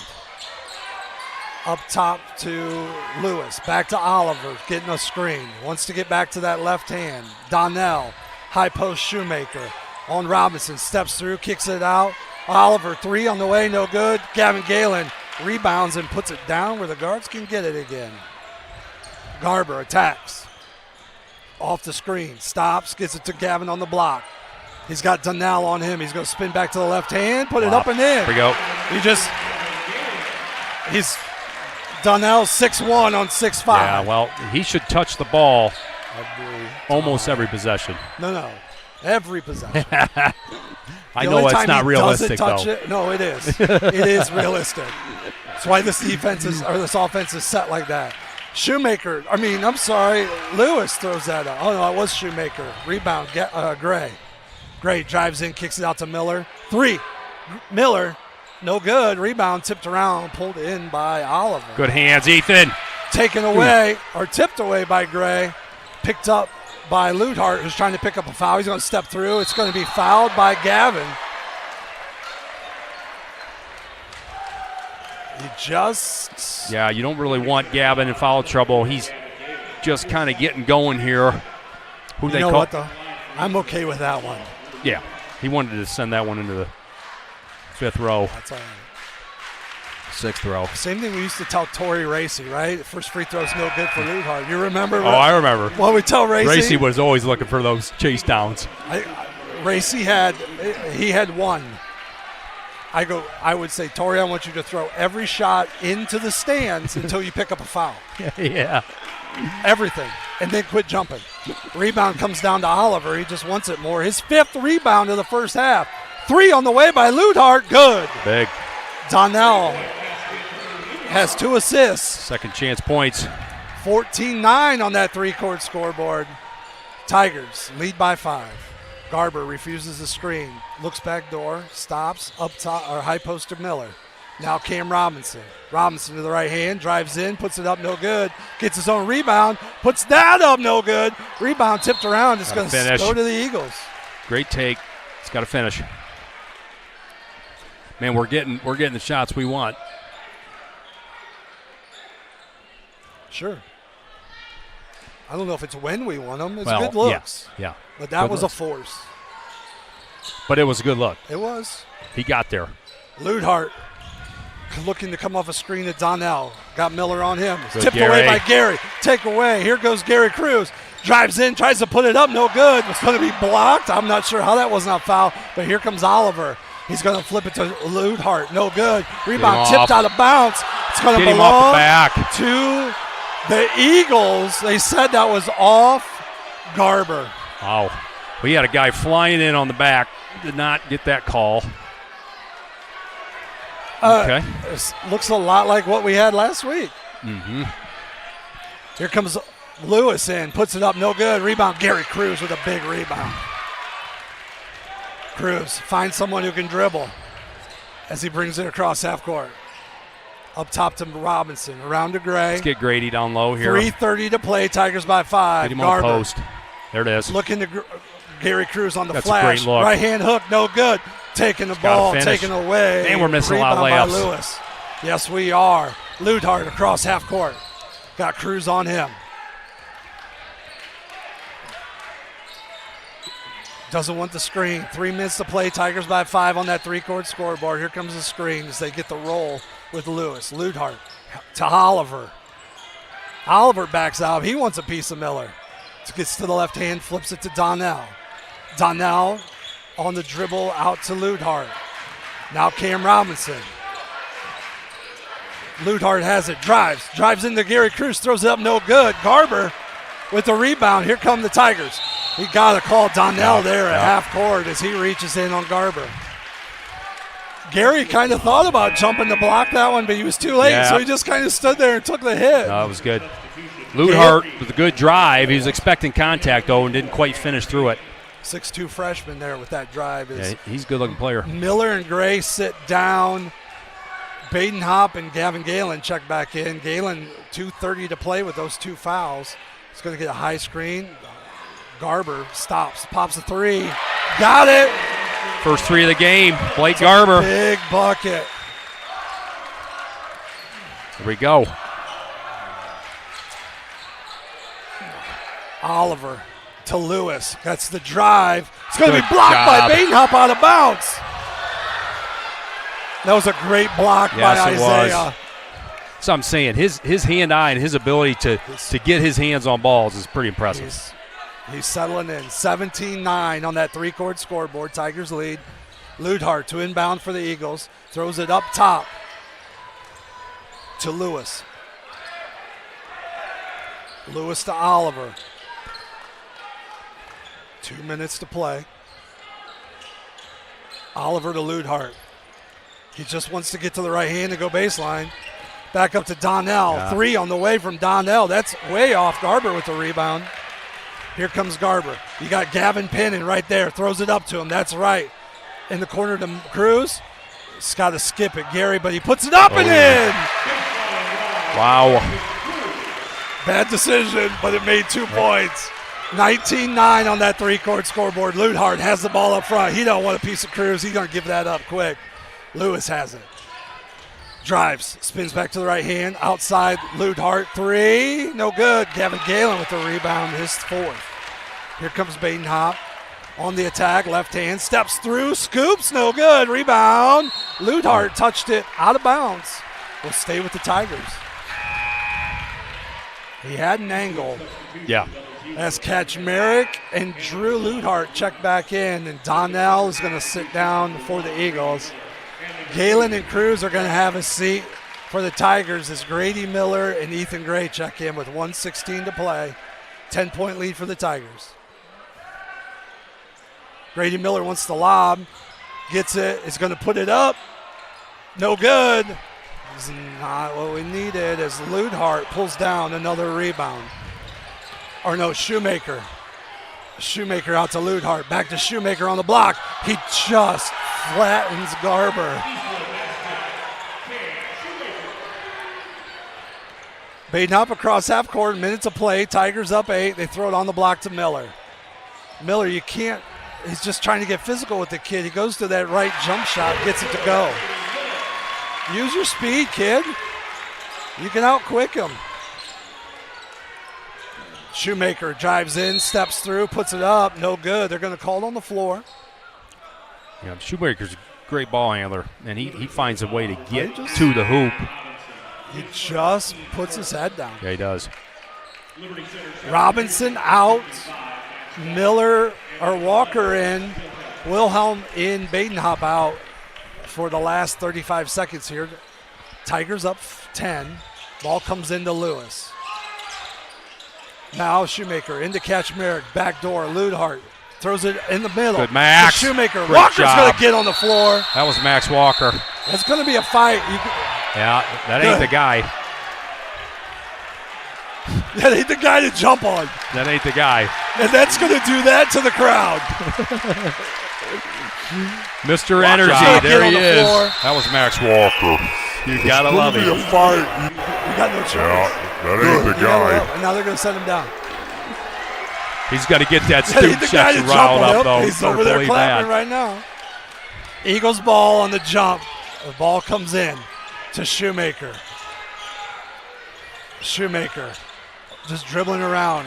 Up top to Lewis. Back to Oliver, getting a screen. Wants to get back to that left hand. Donnell, high post Shoemaker. On Robinson, steps through, kicks it out. Oliver, 3 on the way, no good. Gavin Galen rebounds and puts it down where the guards can get it again. Garber attacks. Off the screen, stops, gets it to Gavin on the block. He's got Donnell on him. He's going to spin back to the left hand, put it up and in. Here we go. He's Donnell 6'1" on 6'5". Yeah, well, he should touch the ball almost every possession. No. Every possession. I know it's not realistic, though. No, it is. It is realistic. That's why this offense is set like that. Lewis throws that up. Oh, no, it was Shoemaker. Rebound, Gray. Gray drives in, kicks it out to Miller. 3. Miller, no good. Rebound tipped around, pulled in by Oliver. Good hands, Ethan. Taken away, or tipped away by Gray. Picked up by Ludhart, who's trying to pick up a foul. He's going to step through. It's going to be fouled by Gavin. Yeah, you don't really want Gavin in foul trouble. He's just kind of getting going here. Who they call? What, though? I'm okay with that one. Yeah, he wanted to send that one into the 5th row. That's all right. 6th row. Same thing we used to tell Tori Racy, right? First free throw's no good for Ludhart. You remember? I remember. What we tell Racy? Racy was always looking for those chase downs. Racy had 1. I would say, Tori, I want you to throw every shot into the stands until you pick up a foul. Yeah. Everything. And then quit jumping. Rebound comes down to Oliver. He just wants it more. His 5th rebound of the first half. 3 on the way by Ludhart. Good. Big. Donnell has 2 assists. Second chance points. 14-9 on that three-court scoreboard. Tigers lead by 5. Garber refuses the screen. Looks back door. Stops. Up top, or high post to Miller. Now Cam Robinson. Robinson to the right hand. Drives in. Puts it up. No good. Gets his own rebound. Puts that up. No good. Rebound tipped around. It's going to go to the Eagles. Great take. It's got to finish. Man, we're getting the shots we want. Sure. I don't know if it's when we want them. It's good looks. Yeah. But that was a force. But it was a good look. It was. He got there. Ludhart looking to come off a screen at Donnell. Got Miller on him. Tipped Gary. away by Gary. Take away. Here goes Gary Cruz. Drives in, tries to put it up. No good. It's going to be blocked. I'm not sure how that was not foul. But here comes Oliver. He's going to flip it to Ludhart. No good. Rebound tipped out of bounds. It's going to belong to the Eagles. They said that was off Garber. Wow. We had a guy flying in on the back. Did not get that call. Okay. This looks a lot like what we had last week. Mm-hmm. Here comes Lewis in, puts it up, no good. Rebound, Gary Cruz with a big rebound. Cruz finds someone who can dribble as he brings it across half court. Up top to Robinson, around to Gray. Let's get Grady down low here. 3:30 to play, Tigers by 5. Get him on post. There it is. Looking to Gary Cruz on the That's flash. a great look. Right hand hook, no good. Taking the ball, taken away. And we're missing a lot of Rebound by layups. Lewis. Yes, we are. Ludhart across half court. Got Cruz on him. Doesn't want the screen. 3 minutes to play. Tigers by 5 on that 3-court scoreboard. Here comes the screen as they get the roll with Lewis. Ludhart to Oliver. Oliver backs out. He wants a piece of Miller. Gets to the left hand, flips it to Donnell. Donnell on the dribble out to Ludhart. Now Cam Robinson. Ludhart has it, drives into Gary Cruz, throws it up, no good. Garber with the rebound. Here come the Tigers. He got to call Donnell there at half court as he reaches in on Garber. Gary kind of thought about jumping to block that one, but he was too late, so he just kind of stood there and took the hit. No, it was good. Ludhart with a good drive. He was expecting contact, though, and didn't quite finish through it. 6'2" freshman there with that drive. He's a good-looking player. Miller and Gray sit down. Baden Hopp and Gavin Galen check back in. Galen, 2:30 to play with those 2 fouls. He's going to get a high screen. Garber stops, pops a 3. Got it. First 3 of the game. Blake Garber. Big bucket. Here we go. Oliver to Lewis. That's the drive. It's going to Good be blocked job. by Baden Hopp out of bounds. That was a great block by Isaiah. So I'm saying his hand-eye and his ability to get his hands on balls is pretty impressive. He's settling in. 17-9 on that 3-court scoreboard. Tigers lead. Ludhart to inbound for the Eagles. Throws it up top to Lewis. Lewis to Oliver. 2 minutes to play. Oliver to Ludhart. He just wants to get to the right hand and go baseline. Back up to Donnell. Yeah. 3 on the way from Donnell. That's way off. Garber with the rebound. Here comes Garber. You got Gavin Pennon right there. Throws it up to him. That's right. In the corner to Cruz. He's got to skip it, Gary, but he puts it up and in. Wow. Bad decision, but it made 2 points. 19-9 on that 3-court scoreboard. Ludhart has the ball up front. He don't want a piece of Cruz. He's going to give that up quick. Lewis has it. Drives, spins back to the right hand. Outside, Ludhart, 3. No good. Gavin Galen with the rebound, his 4th. Here comes Baden Hopp on the attack. Left hand, steps through, scoops, no good. Rebound. Ludhart touched it out of bounds. Will stay with the Tigers. He had an angle. Yeah. As Kaczmarek and Drew Ludhart check back in, and Donnell is going to sit down for the Eagles. Galen and Cruz are going to have a seat for the Tigers as Grady Miller and Ethan Gray check in with 1:16 to play. 10-point lead for the Tigers. Grady Miller wants the lob, gets it, is going to put it up. No good. It's not what we needed as Ludhart pulls down another rebound. Or no, Shoemaker. Shoemaker out to Ludhart. Back to Shoemaker on the block. He just flattens Garber. Baden up across half court, minutes of play. Tigers up 8. They throw it on the block to Miller. Miller, you can't. He's just trying to get physical with the kid. He goes to that right jump shot, gets it to go. Use your speed, kid. You can outquick him. Shoemaker drives in, steps through, puts it up. No good. They're going to call it on the floor. Yeah, Shoemaker's a great ball handler, and he finds a way to get to the hoop. He just puts his head down. Yeah, he does. Robinson out. Miller or Walker in. Wilhelm in. Baden Hopp out for the last 35 seconds here. Tigers up 10. Ball comes into Lewis. Now Shoemaker into Kaczmarek. Back door. Ludhart throws it in the middle. Good, Max. To Shoemaker. Great Walker's job. going to get on the floor. That was Max Walker. It's going to be a fight. Yeah, that ain't the guy. That ain't the guy to jump on. That ain't the guy. And that's going to do that to the crowd. Mr. Watch Energy, out. there Get he on the is. floor. That was Max Walker. You gotta love it. You got no choice. That ain't the guy. And now they're going to send him down. He's got to get that That ain't student the guy to section jump riled on up, him. though. He's Better over there believe clapping that. right now. Eagles ball on the jump. The ball comes in to Shoemaker. Shoemaker just dribbling around.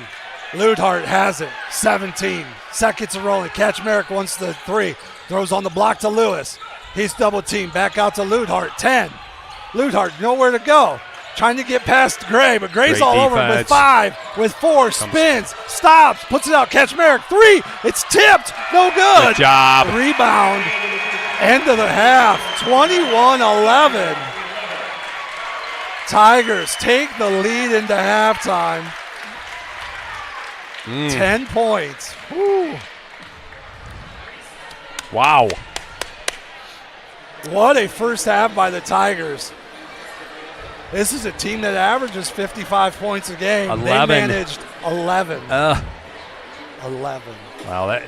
Ludhart has it. 17. Seconds are rolling. Kaczmarek wants the 3. Throws on the block to Lewis. He's double teamed. Back out to Ludhart. 10. Ludhart nowhere to go. Trying to get past Gray, but Gray's Great all over him with defense. 5, with 4, spins, stops, puts it out. Kaczmarek, 3. It's tipped. No good. Good job. Rebound. End of the half. 21-11. Tigers take the lead into halftime. 10 points. Woo. Wow. What a first half by the Tigers. This is a team that averages 55 points a game. 11. They managed 11. 11. Wow,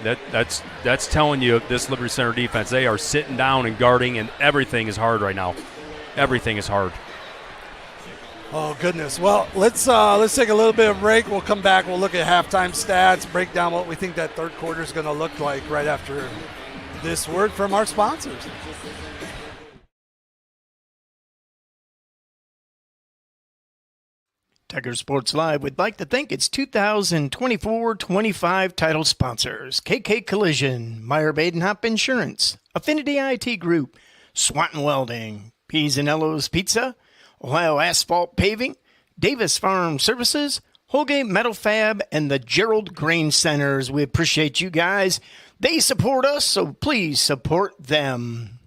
that's telling you this Liberty Center defense, they are sitting down and guarding, and everything is hard right now. Everything is hard. Oh, goodness. Well, let's take a little bit of break. We'll come back. We'll look at halftime stats, break down what we think that third quarter is going to look like right after this word from our sponsors. Tiger Sports Live would like to thank its 2024-25 title sponsors: KK Collision, Meyer Badenhop Insurance, Affinity IT Group, Swanton Welding, P's and Ello's Pizza, Ohio Asphalt Paving, Davis Farm Services, Holgate Metal Fab, and the Gerald Grain Centers. We appreciate you guys. They support us, so please support them.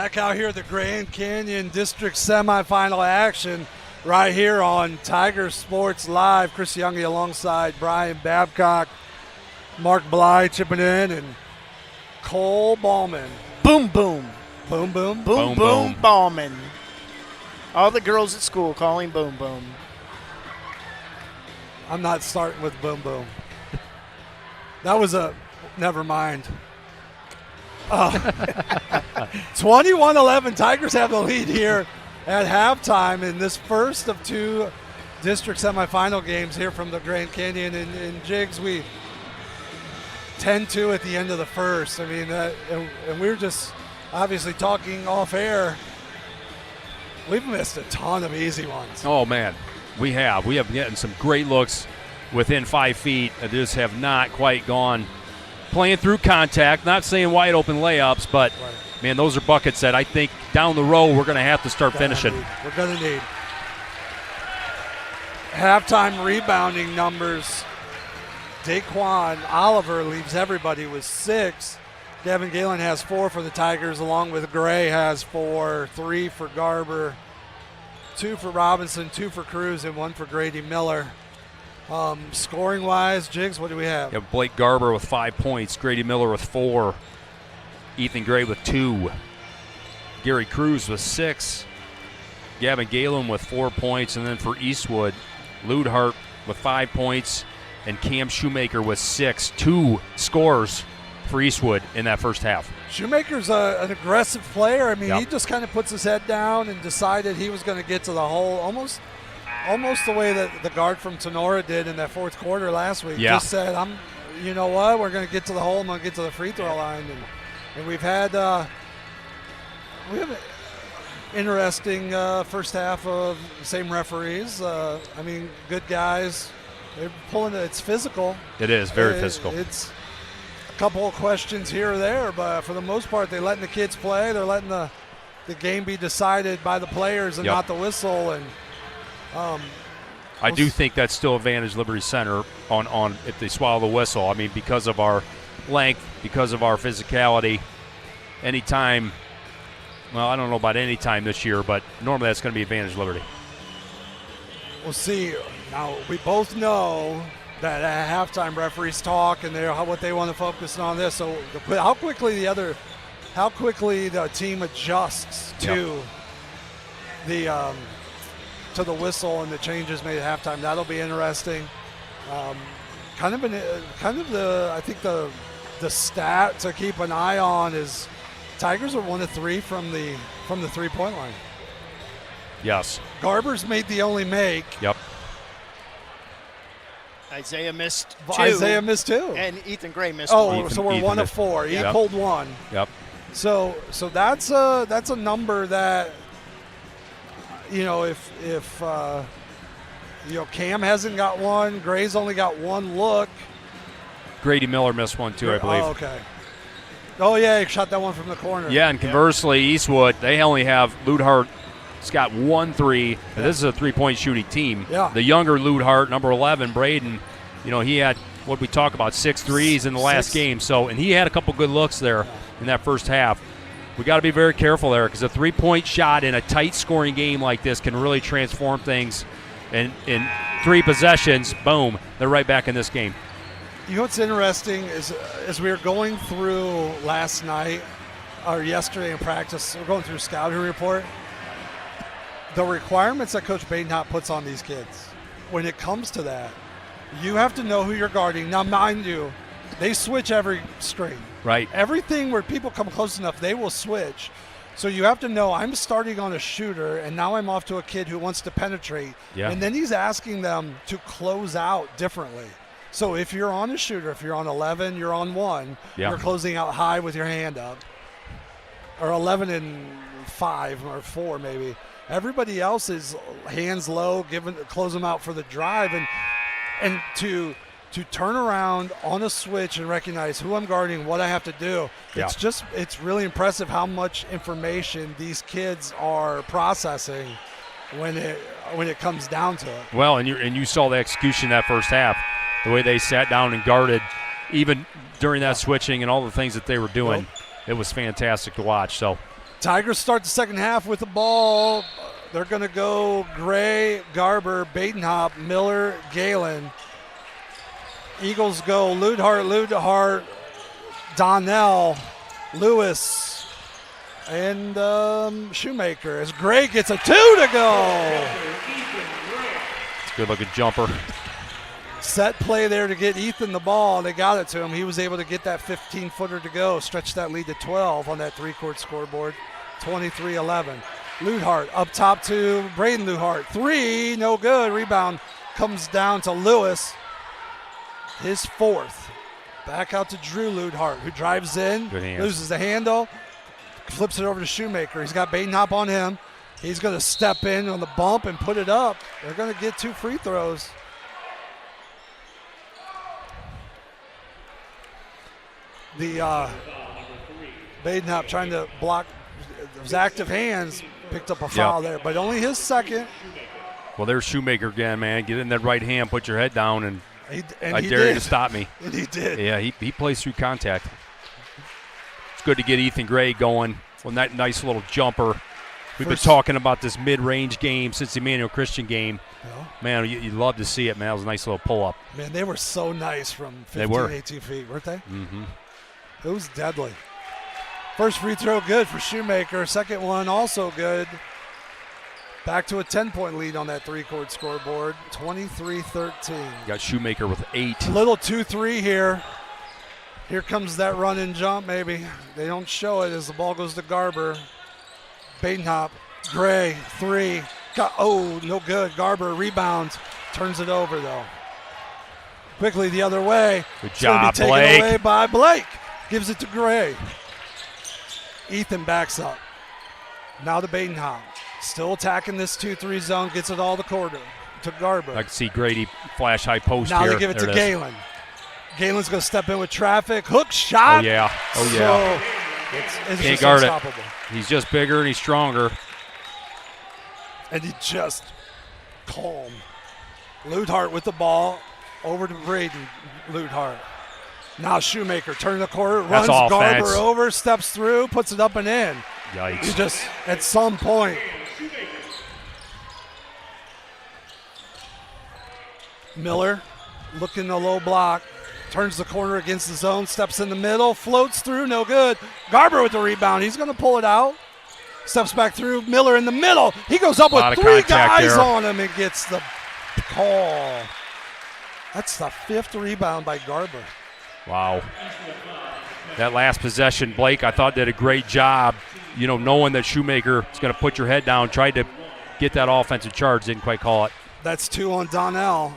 Back out here at the Grand Canyon District semifinal action right here on Tiger Sports Live. Chris Youngie alongside Brian Babcock, Mark Bly chipping in, and Cole Ballman. Boom, boom. Boom, boom. Boom, boom, Ballman. All the girls at school call him Boom, boom. I'm not starting with boom, boom. That was a – never mind. 21-11, Tigers have the lead here at halftime in this first of two district semifinal games here from the Grand Canyon. And Jigs, we 10-2 at the end of the first. I mean, and we were just obviously talking off air. We've missed a ton of easy ones. Oh, man, we have. We have gotten some great looks within 5 feet. That just have not quite gone playing through contact. Not saying wide open layups, but, man, those are buckets that I think down the road we're going to have to start finishing. We're going to need. Halftime rebounding numbers. Daquan Oliver leaves everybody with 6. Gavin Galen has 4 for the Tigers, along with Gray has 4, 3 for Garber, 2 for Robinson, 2 for Cruz, and 1 for Grady Miller. Scoring-wise, Jigs, what do we have? You have Blake Garber with 5 points, Grady Miller with 4, Ethan Gray with 2, Gary Cruz with 6, Gavin Galen with 4 points, and then for Eastwood, Ludhart with 5 points, and Cam Shoemaker with 6. 2 scores for Eastwood in that first half. Shoemaker's an aggressive player. I mean, he just kind of puts his head down and decided he was going to get to the hole almost the way that the guard from Sonora did in that fourth quarter last week. Yeah. Just said, you know what, we're going to get to the hole, I'm going to get to the free throw line. And we have an interesting first half of the same referees. I mean, good guys. They're pulling it. It's physical. It is very physical. It's a couple of questions here or there, but for the most part, they're letting the kids play. They're letting the game be decided by the players and not the whistle. And I do think that's still advantage Liberty Center on if they swallow the whistle. I mean, because of our length, because of our physicality, anytime. Well, I don't know about any time this year, but normally that's going to be advantage Liberty. We'll see. Now, we both know that at halftime referees talk and what they want to focus on this. So how quickly the team adjusts to the whistle and the changes made at halftime. That'll be interesting. I think the stat to keep an eye on is Tigers are 1 of 3 from the 3-point line. Yes. Garber's made the only make. Yep. Isaiah missed 2. Isaiah missed 2. And Ethan Gray missed 1. So we're 1 of 4. He pulled 1. Yep. So that's a number that, if Cam hasn't got 1, Gray's only got 1 look. Grady Miller missed 1 too, I believe. Oh, okay. Oh yeah, he shot that one from the corner. Yeah, and conversely, Eastwood, they only have Ludhart's got 1 3. And this is a 3-point shooting team. Yeah. The younger Ludhart, number 11, Braden, he had what we talk about 6 threes in the last game. So, and he had a couple good looks there in that first half. We got to be very careful there because a 3-point shot in a tight scoring game like this can really transform things. And in 3 possessions, boom, they're right back in this game. You know what's interesting is as we were going through last night or yesterday in practice, we're going through scouting report. The requirements that Coach Badenhop puts on these kids, when it comes to that, you have to know who you're guarding. Now, mind you, they switch every string. Right. Everything where people come close enough, they will switch. So you have to know I'm starting on a shooter, and now I'm off to a kid who wants to penetrate. Yeah. And then he's asking them to close out differently. So if you're on a shooter, if you're on 11, you're on 1, you're closing out high with your hand up. Or 11 and 5 or 4 maybe. Everybody else is hands low, close them out for the drive, and to turn around on a switch and recognize who I'm guarding, what I have to do. Yeah. It's really impressive how much information these kids are processing when it comes down to it. Well, and you saw the execution that first half, the way they sat down and guarded, even during that switching and all the things that they were doing. It was fantastic to watch. So Tigers start the second half with the ball. They're going to go Gray, Garber, Badenhop, Miller, Galen. Eagles go Ludhart, Donnell, Lewis, and Shoemaker as Gray gets a 2 to go. It's a good-looking jumper. Set play there to get Ethan the ball, and they got it to him. He was able to get that 15-footer to go, stretch that lead to 12 on that three-court scoreboard, 23-11. Ludhart up top to Braden Ludhart. 3, no good. Rebound comes down to Lewis. His 4th. Back out to Drew Ludhart, who drives in, loses the handle, flips it over to Shoemaker. He's got Badenhop on him. He's going to step in on the bump and put it up. They're going to get 2 free throws. The Badenhop trying to block those active hands, picked up a foul there, but only his 2nd. Well, there's Shoemaker again, man. Get in that right hand, put your head down, and I dare you to stop me. And he did. Yeah, he plays through contact. It's good to get Ethan Gray going on that nice little jumper. We've been talking about this mid-range game since the Emmanuel Christian game. Yeah. Man, you'd love to see it, man. That was a nice little pull-up. Man, they were so nice from 15, 18 feet, weren't they? Mm-hmm. It was deadly. First free throw good for Shoemaker. Second one also good. Back to a 10-point lead on that three-court scoreboard, 23-13. Got Shoemaker with 8. Little 2-3 here. Here comes that run and jump, maybe. They don't show it as the ball goes to Garber. Badenhop, Gray, 3. No good. Garber rebounds, turns it over, though. Quickly the other way. Good It's gonna job, be taken Blake. away by Blake. Gives it to Gray. Ethan backs up. Now to Badenhop. Still attacking this 2-3 zone. Gets it all to Garber. I can see Grady flash high post Now here. they give it There to is. Galen. Galen's going to step in with traffic. Hook shot. Oh, yeah. So it's Can't just guard it. unstoppable. He's just bigger and he's stronger. And he just calm. Ludhart with the ball. Over to Braden Ludhart. Now Shoemaker turning the corner. That's Runs offense. Garber over. Steps through. Puts it up and in. Yikes. You just, at some point. Miller looking a low block. Turns the corner against the zone. Steps in the middle. Floats through. No good. Garber with the rebound. He's going to pull it out. Steps back through. Miller in the middle. He goes up with 3 guys there on him and gets the call. That's the 5th rebound by Garber. Wow. That last possession, Blake, I thought did a great job, knowing that Shoemaker is going to put your head down, tried to get that offensive charge, didn't quite call it. That's 2 on Donnell.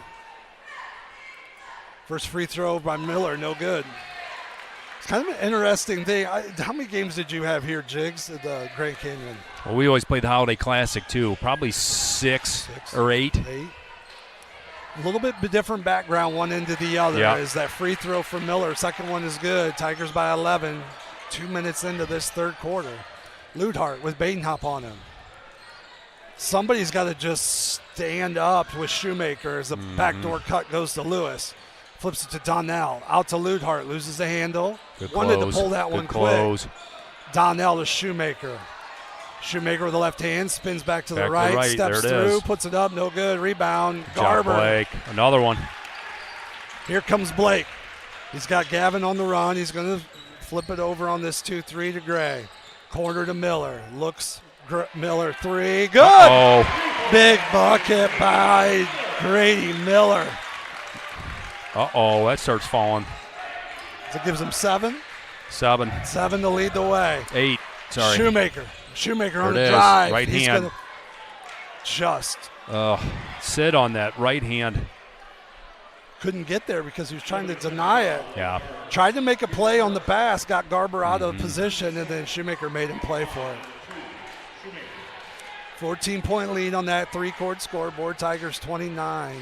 First free throw by Miller, no good. It's kind of an interesting thing. How many games did you have here, Jigs, at the Grand Canyon? Well, we always played the Holiday Classic, too. Probably 6 or 8. 8. A little bit different background one into the other. Yeah. Is that free throw for Miller. Second one is good. Tigers by 11. 2 minutes into this third quarter. Ludhart with Badenhop on him. Somebody's got to just stand up with Shoemaker as the backdoor cut goes to Lewis. Flips it to Donnell. Out to Ludhart. Loses the handle. Wanted to pull that one quick. Donnell to Shoemaker. Shoemaker with the left hand. Spins back to the right. Steps through. Puts it up. No good. Rebound. Garber. Blake. Another one. Here comes Blake. He's got Gavin on the run. He's going to flip it over on this 2-3 to Gray. Corner to Miller. Looks. Miller 3. Good. Oh. Big bucket by Grady Miller. Uh-oh, that starts falling. That gives him 7. 7. 7 to lead the way. 8. Sorry. Shoemaker on There the it is. drive. Right He's hand. gonna just Sit on that right hand. couldn't get there because he was trying to deny it. Yeah. Tried to make a play on the pass, got Garber out of position, and then Shoemaker made him play for it. 14-point lead on that three-court scoreboard. Tigers 29.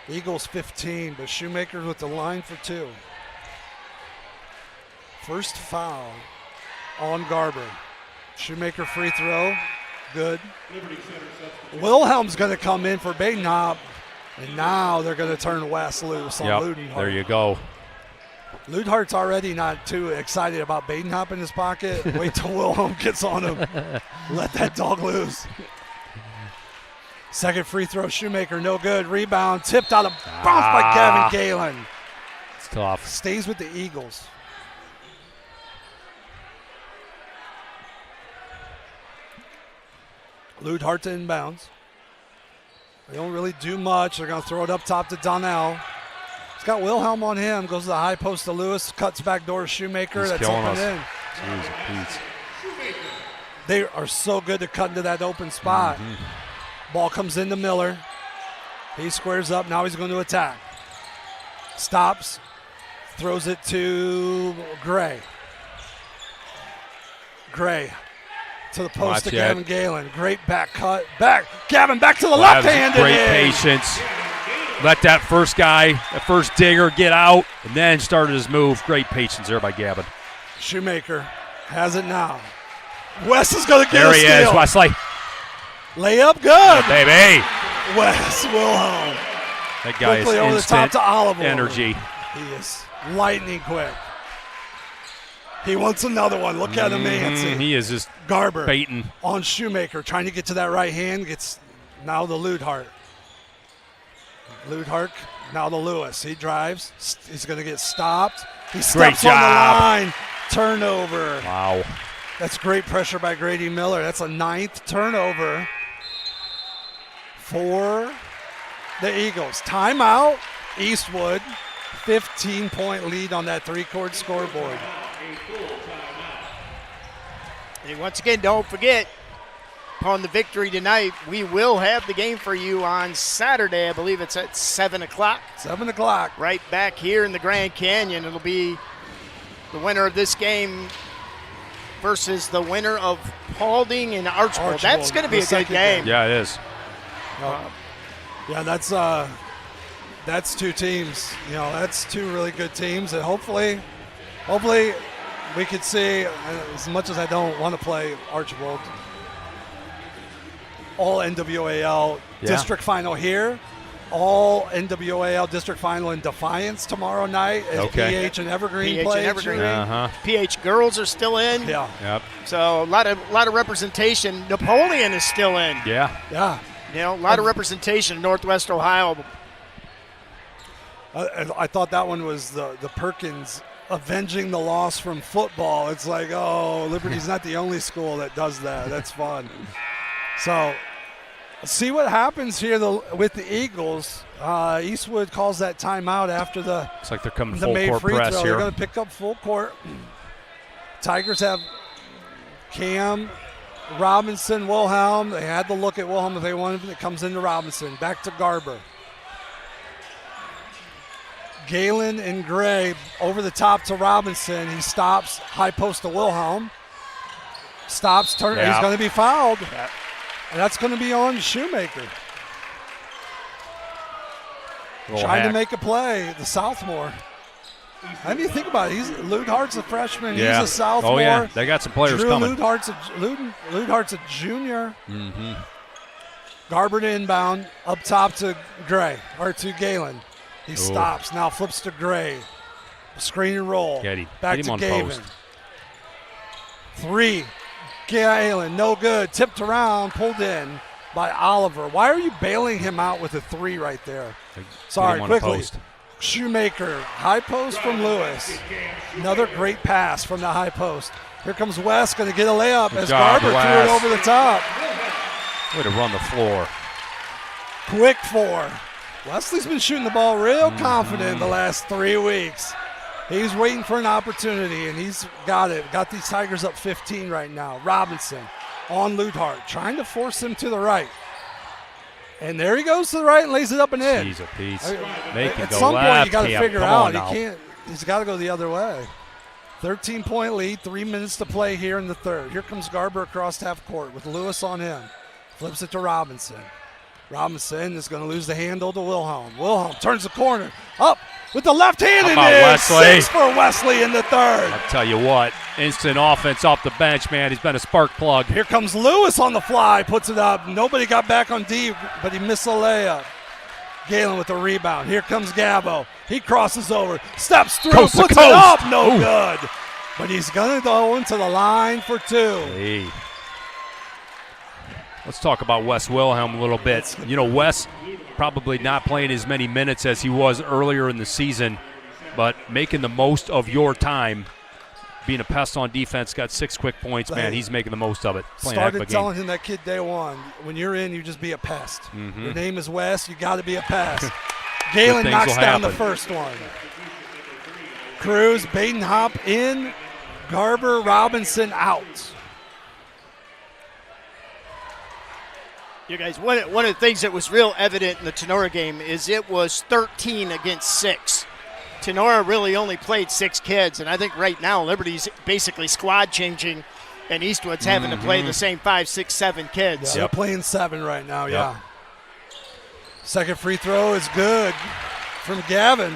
Eagles 15, but Shoemaker with the line for 2. First foul on Garber. Shoemaker free throw, good. Wilhelm's going to come in for Badenhop, and now they're going to turn West loose on Ludenhart. There you go. Ludhart's already not too excited about Badenhop in his pocket. Wait till Wilhelm gets on him. Let that dog loose. Second free throw, Shoemaker, no good. Rebound, tipped out of bounds by Gavin Galen. It's tough. Stays with the Eagles. Ludhart to inbounds. They don't really do much. They're going to throw it up top to Donnell. He's got Wilhelm on him. Goes to the high post to Lewis. Cuts back door to Shoemaker. He's That's killing open us. in. Jeez, Pete. They are so good to cut into that open spot. Ball comes into Miller. He squares up. Now he's going to attack. Stops. Throws it to Gray. Gray to the post to Gavin Galen. Great back cut. Back. Gavin back to the left-handed. Great patience. Let that first guy, that first digger get out, and then started his move. Great patience there by Gavin. Shoemaker has it now. Wes is going to get there a steal. There he is, Wesley. Layup good. Yeah, baby. Wes Wilhelm. That guy quickly is over the top instant to Oliver. energy. He is lightning quick. He wants another one. Look at him, Nancy. He is just Garber baiting. on Shoemaker, trying to get to that right hand. Gets now the Ludhart. Ludhart now to Lewis. He drives. He's going to get stopped. He steps on the line. Turnover. Wow. That's great pressure by Grady Miller. That's a 9th turnover for the Eagles. Timeout. Eastwood. 15-point lead on that 3-court scoreboard. And once again, don't forget, upon the victory tonight, we will have the game for you on Saturday. I believe it's at 7 o'clock. 7 o'clock. Right back here in the Grand Canyon. It'll be the winner of this game versus the winner of Paulding and Archibald. That's going to be a good game. Yeah, it is. Yeah, that's two teams. You know, that's two really good teams, and hopefully we could see, as much as I don't want to play Archibald, all NWAL district final here, all NWAL district final in Defiance tomorrow night as PH and Evergreen play. PH girls are still in. Yeah. Yep. So a lot of representation. Napoleon is still in. Yeah. Yeah. You know, a lot of representation in Northwest Ohio. I thought that one was the Perkins avenging the loss from football. It's like, oh, Liberty's not the only school that does that. That's fun. So see what happens here with the Eagles. Eastwood calls that timeout after looks like they're coming the full made court free press throw. here. They're going to pick up full court. Tigers have Cam, Robinson, Wilhelm. They had to look at Wilhelm if they wanted. It comes into Robinson. Back to Garber. Galen and Gray over the top to Robinson. He stops. High post to Wilhelm. Stops. He's going to be fouled. And that's going to be on Shoemaker. Trying to make a play. The sophomore. How do you think about it? Ludhart's a freshman. He's a sophomore. Oh, yeah. They got some players coming. Ludhart's a junior. Mm-hmm. Garber to inbound. Up top to Gray. Or to Galen. He stops. Now flips to Gray. Screen and roll. Back to Gavin. 3. Galen, no good. Tipped around, pulled in by Oliver. Why are you bailing him out with a 3 right there? Sorry, quickly. Shoemaker, high post from Lewis. Another great pass from the high post. Here comes West, going to get a layup as Garber threw it over the top. Way to run the floor. Quick 4. Wesley's been shooting the ball real confident the last 3 weeks. He's waiting for an opportunity, and he's got it. Got these Tigers up 15 right now. Robinson on Ludhart, trying to force him to the right. And there he goes to the right and lays it up and in. Jeez, a piece. At some point, you got to figure out. He's got to go the other way. 13-point lead, 3 minutes to play here in the third. Here comes Garber across half court with Lewis on him. Flips it to Robinson. Robinson is going to lose the handle to Wilhelm. Wilhelm turns the corner. Up with the left hand and in. 6 for Wesley in the third. I'll tell you what, instant offense off the bench, man. He's been a spark plug. Here comes Lewis on the fly, puts it up. Nobody got back on D, but he missed a layup. Galen with the rebound. Here comes Gabo. He crosses over, steps through, Coast to puts it coast. up, no Ooh. good. But he's going to go into the line for 2. Hey. Let's talk about Wes Wilhelm a little bit. You know, Wes probably not playing as many minutes as he was earlier in the season, but making the most of your time. Being a pest on defense, got 6 quick points, man. He's making the most of it. Playing a heck of a Started game. telling him that kid day one, when you're in, you just be a pest. Your name is Wes, you got to be a pest. Galen things knocks will down the happen. first one. Cruz, Baden Hop in, Garber, Robinson out. You guys, one of the things that was real evident in the Tenora game is it was 13 against 6. Tenora really only played 6 kids, and I think right now Liberty's basically squad changing, and Eastwood's having to play the same 5, 6, 7 kids. They're playing 7 right now, yeah. Second free throw is good from Gavin.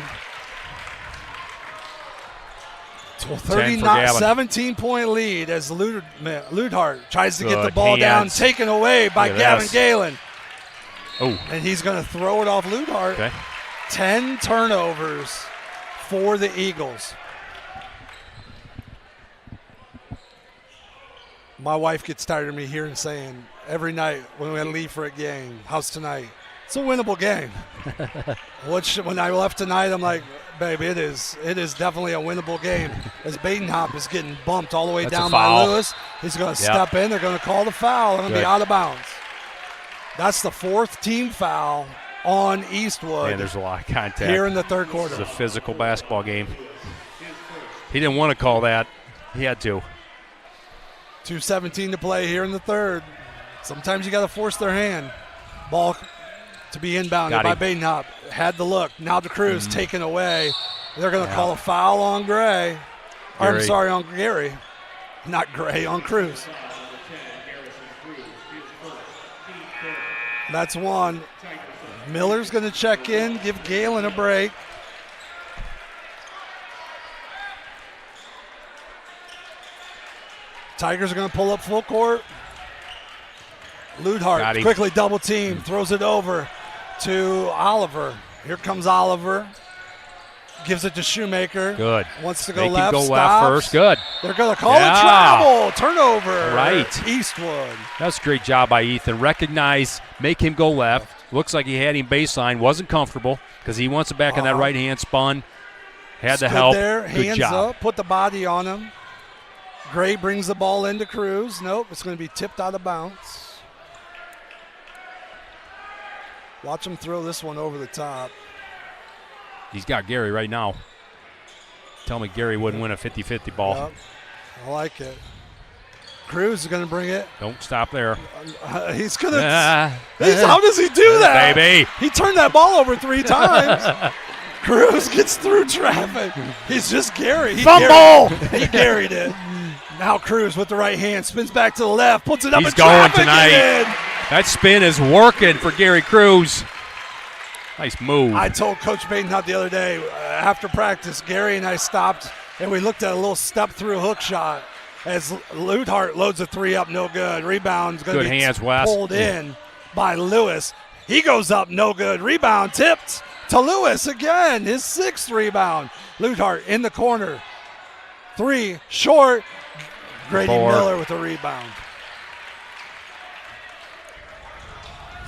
17-point lead as Ludhart tries to get the Good ball down, hands. taken away by Look at Gavin this. Galen. Oh, And he's going to throw it off Ludhart. okay. 10 turnovers for the Eagles. My wife gets tired of me hearing saying every night when we leave for a game, how's tonight? It's a winnable game. When I left tonight, I'm like, baby, it is definitely a winnable game. As Baden Hop is getting bumped all the way That's a down by foul. Lewis. He's going to step in. They're going to call the foul. They're going to be Good. out of bounds. That's the 4th team foul on Eastwood Man, there's a lot of contact. here in the third quarter. It's a physical basketball game. He didn't want to call that. He had to. 2:17 to play here in the third. Sometimes you got to force their hand. Ball to be inbounded Got by him. Baden Hop. Had the look. Now the Cruz taken away. They're going to call a foul on Gray. I'm Gary. sorry, on Gary. Not Gray, on Cruz. That's one. Miller's going to check in, give Galen a break. Tigers are going to pull up full court. Got Ludhart him. quickly double team, throws it over to Oliver. Here comes Oliver. Gives it to Shoemaker. Good. Wants to go Make him left. go left stops. first. Good. They're going to call Yeah. it travel. Turnover. Right. Eastwood. That's a great job by Ethan. Recognize, make him go left. Looks like he had him baseline. Wasn't comfortable because he wants it back in that right hand. Spun. Had the Stood help. there, Good hands job. up, put the body on him. Gray brings the ball into Cruz. Nope, it's going to be tipped out of bounds. Watch him throw this one over the top. He's got Gary right now. Tell me Gary wouldn't win a 50-50 ball. Yep, I like it. Cruz is going to bring it. Don't stop there. He's going to. Ah. How does he do that? Baby. He turned that ball over 3 times. Cruz gets through traffic. He's just Gary. Fumble! He carried it. Now Cruz with the right hand spins back to the left, puts it up He's in going traffic tonight. and in. That spin is working for Gary Cruz. Nice move. I told Coach Baden the other day after practice, Gary and I stopped and we looked at a little step through hook shot as Ludhart loads a 3 up, no good. Rebound's going to Good be hands, Wes. pulled in by Lewis. He goes up, no good. Rebound tipped to Lewis again, his 6th rebound. Ludhart in the corner. 3 short. Grady 4. Miller with a rebound.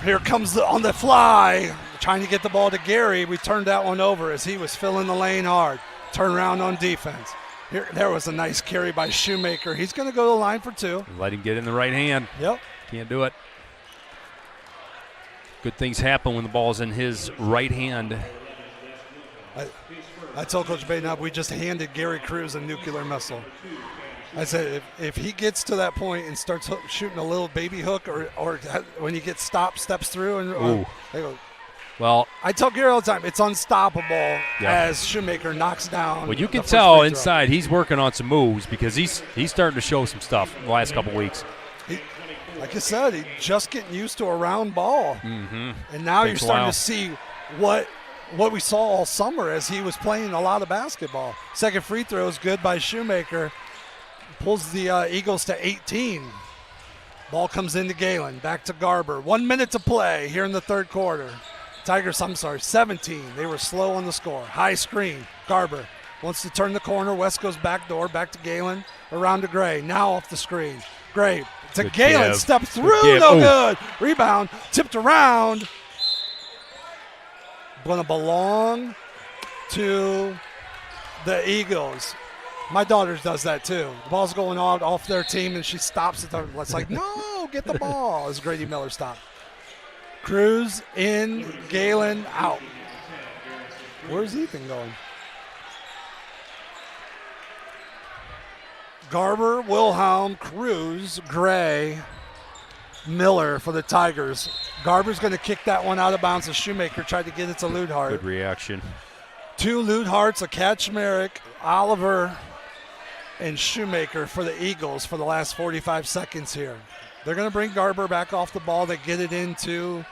Here comes on the fly, trying to get the ball to Gary. We turned that one over as he was filling the lane hard. Turn around on defense. There was a nice carry by Shoemaker. He's going to go to the line for 2. Let him get in the right hand. Yep. Can't do it. Good things happen when the ball's in his right hand. I told Coach Baden we just handed Gary Cruz a nuclear missile. I said if he gets to that point and starts shooting a little baby hook or when he gets stopped, steps through, and they go. Well, I tell Gary all the time, it's unstoppable as Shoemaker knocks down. well, you can the first tell free throw. inside he's working on some moves because he's starting to show some stuff in the last couple weeks. Like I said, he's just getting used to a round ball. Mm-hmm. And now Takes you're a while. starting to see what we saw all summer as he was playing a lot of basketball. Second free throw is good by Shoemaker. Pulls the Eagles to 18. Ball comes into Galen. Back to Garber. 1 minute to play here in the third quarter. Tigers, 17. They were slow on the score. High screen. Garber wants to turn the corner. West goes back door, back to Galen, around to Gray. Now off the screen. Gray to Good Galen, give. step through, Good give. no Oh. good. Rebound, tipped around. Going to belong to the Eagles. My daughter does that too. The ball's going off their team, and she stops it. It's like, no, get the ball, as Grady Miller stopped. Cruz in, Galen out. Where's Ethan going? Garber, Wilhelm, Cruz, Gray, Miller for the Tigers. Garber's going to kick that one out of bounds. The Shoemaker tried to get it to Ludhart. Good reaction. 2 Ludharts, a Kaczmarek, Oliver, and Shoemaker for the Eagles for the last 45 seconds here. They're going to bring Garber back off the ball. They get it into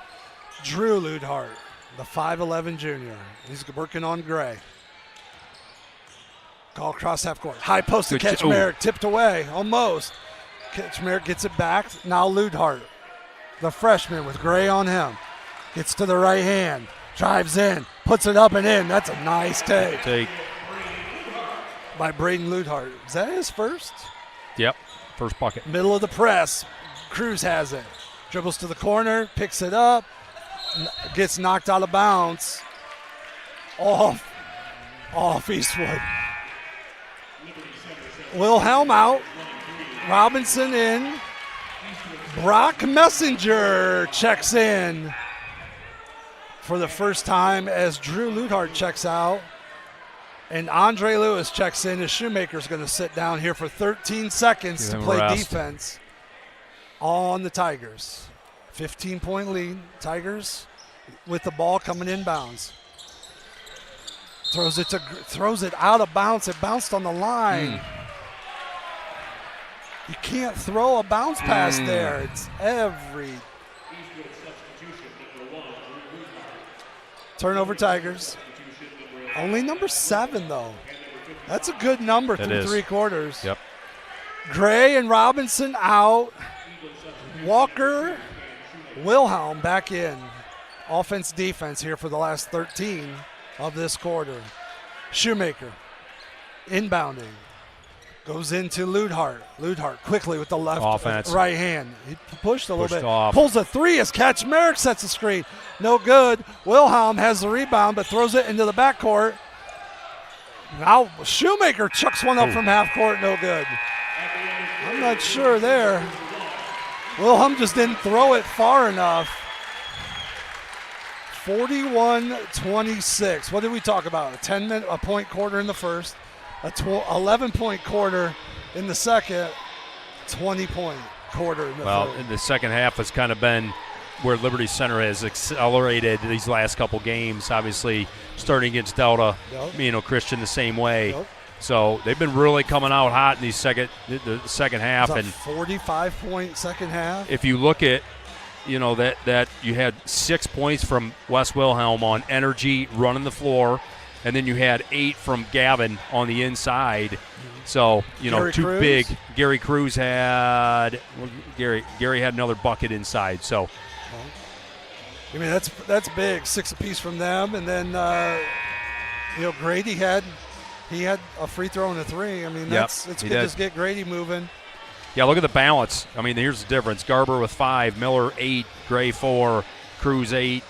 Drew Ludhart, the 5'11 junior. He's working on Gray. Call across half court. High post to Good Kaczmarek, tipped away, almost. Kaczmarek gets it back. Now Ludhart, the freshman with Gray on him. Gets to the right hand, drives in, puts it up and in. That's a nice take by Braden Ludhart. Is that his first? Yep, first bucket. Middle of the press. Cruz has it. Dribbles to the corner, picks it up, gets knocked out of bounds. Off Eastwood. Wilhelm out. Robinson in. Brock Messenger checks in for the first time as Drew Ludhart checks out. And Andre Lewis checks in as Shoemaker's going to sit down here for 13 seconds to play defense on the Tigers. 15-point lead. Tigers with the ball coming inbounds. Throws it out of bounds. It bounced on the line. You can't throw a bounce pass there. It's every turnover Tigers. Only number 7 though. That's a good number through 3 quarters. Yep. Gray and Robinson out. Walker, Wilhelm back in. Offense, defense here for the last 13 of this quarter. Shoemaker inbounding. Goes into Ludhart. Ludhart quickly with the left Offense. Right hand. He pushed a little bit. Off. Pulls a 3 as Kaczmarek sets the screen. No good. Wilhelm has the rebound but throws it into the backcourt. Now Shoemaker chucks one up from half court. No good. I'm not sure there. Wilhelm just didn't throw it far enough. 41-26. What did we talk about? A point quarter in the first. A 11-point quarter in the second, 20-point quarter in the third. In the second half has kind of been where Liberty Center has accelerated these last couple games. Obviously, starting against Delta, Christian the same way. Yep. So they've been really coming out hot in the second half. It's a 45-point second half. If you look at, that you had 6 points from Wes Wilhelm on energy, running the floor. And then you had 8 from Gavin on the inside. So, Gary too Cruz? big. Gary Cruz had Gary had another bucket inside. So that's big. 6 apiece from them. And then Grady had a free throw and a 3. It's good to just get Grady moving. Yeah, look at the balance. Here's the difference. Garber with 5, Miller 8, Gray 4, Cruz 8,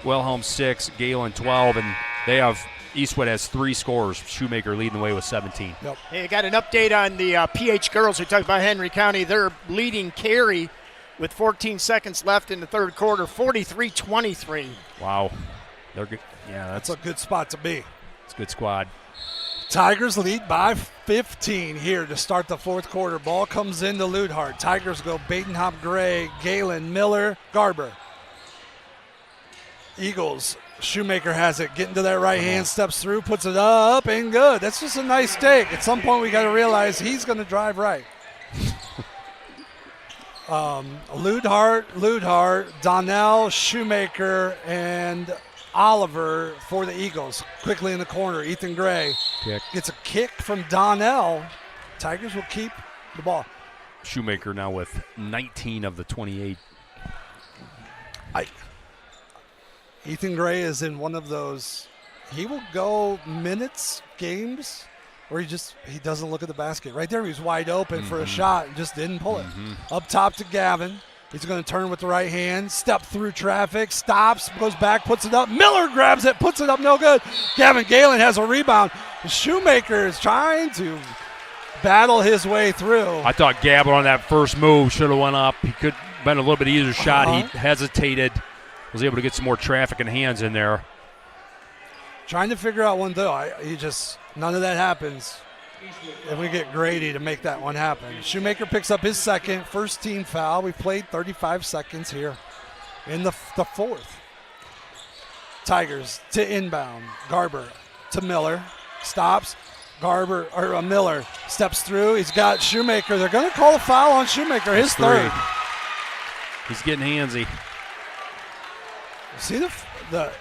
Wilhelm 6, Galen 12, and they have Eastwood has 3 scorers. Shoemaker leading the way with 17. Yep. Hey, I got an update on the PH girls. We talked about Henry County. They're leading Cary with 14 seconds left in the third quarter, 43-23. Wow. They're good. Yeah, That's a good spot to be. It's a good squad. Tigers lead by 15 here to start the fourth quarter. Ball comes into Ludhart. Tigers go Badenhop, Gray, Galen, Miller, Garber. Eagles, Shoemaker has it. Getting to that right hand, steps through, puts it up, and good. That's just a nice take. At some point, we got to realize he's going to drive right. Ludhart, Donnell, Shoemaker, and Oliver for the Eagles. Quickly in the corner, Ethan Gray gets a kick from Donnell. Tigers will keep the ball. Shoemaker now with 19 of the 28. Ethan Gray is in one of those, he will go minutes, games, where he doesn't look at the basket. Right there, he was wide open for a shot and just didn't pull it. Up top to Gavin. He's going to turn with the right hand, step through traffic, stops, goes back, puts it up. Miller grabs it, puts it up, no good. Gavin Galen has a rebound. Shoemaker is trying to battle his way through. I thought Gavin on that first move should have went up. He could have been a little bit easier shot. He hesitated, was able to get some more traffic and hands in there. Trying to figure out one, though. None of that happens. And we get Grady to make that one happen. Shoemaker picks up his second, first team foul. We've played 35 seconds here in the fourth. Tigers to inbound. Garber to Miller. Stops. Miller steps through. He's got Shoemaker. They're going to call a foul on Shoemaker, his third. He's getting handsy. See the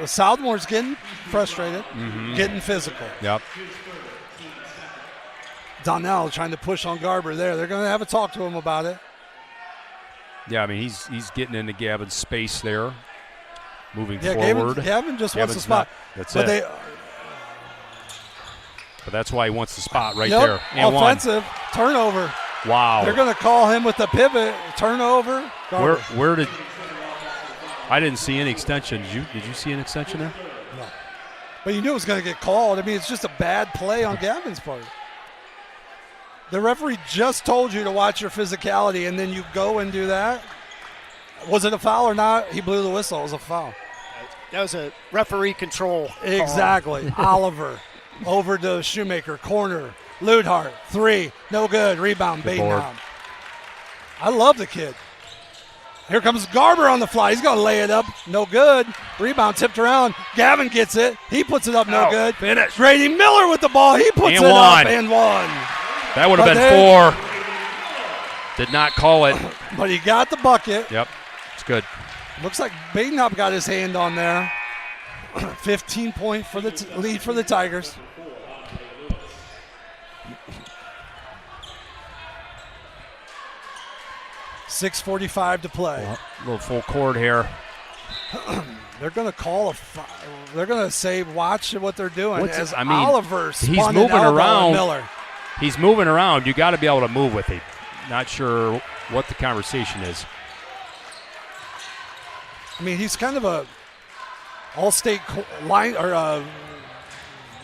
Southmore's getting frustrated, getting physical. Yep. Donnell trying to push on Garber there. They're going to have a talk to him about it. Yeah, I mean, he's getting into Gavin's space there, moving forward. Gavin just wants the spot. That's it. But that's why he wants the spot right there. And offensive turnover. Wow. They're going to call him with the pivot turnover. Where did I didn't see any extension. Did you see an extension there? No. But you knew it was going to get called. I mean, it's just a bad play on Gavin's part. The referee just told you to watch your physicality, and then you go and do that. Was it a foul or not? He blew the whistle. It was a foul. That was a referee control. Exactly. Oliver over to Shoemaker. Corner. Ludhart. Three. No good. Rebound. Badenham. I love the kid. Here comes Garber on the fly. He's going to lay it up. No good. Rebound tipped around. Gavin gets it. He puts it up. No good. Finish. Grady Miller with the ball. He puts it up and one. That would have been 4. Did not call it. But he got the bucket. Yep. It's good. Looks like Badenhop got his hand on there. 15-point for the lead for the Tigers. .6:45 to play. A little full court here. They're going to call they're going to say, watch what they're doing. Oliver he's moving around. Miller. He's moving around. You got to be able to move with him. Not sure what the conversation is. I mean, he's kind of a all-state line or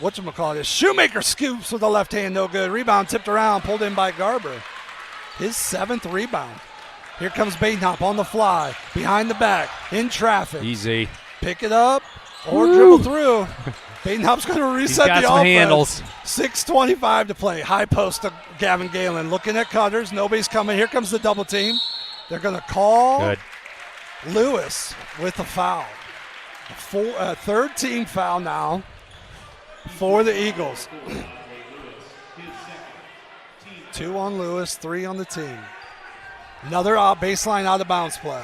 whatchamacallit. Shoemaker scoops with the left hand, no good. Rebound tipped around, pulled in by Garber. His 7th rebound. Here comes Badenhop on the fly, behind the back, in traffic. Easy. Pick it up or dribble through. Badenhop's going to reset the offense. Handles. 6:25 to play. High post to Gavin Galen. Looking at cutters. Nobody's coming. Here comes the double team. They're going to call Lewis with a foul. Third team foul now for the Eagles. 2 on Lewis, 3 on the team. Another baseline out of bounds play.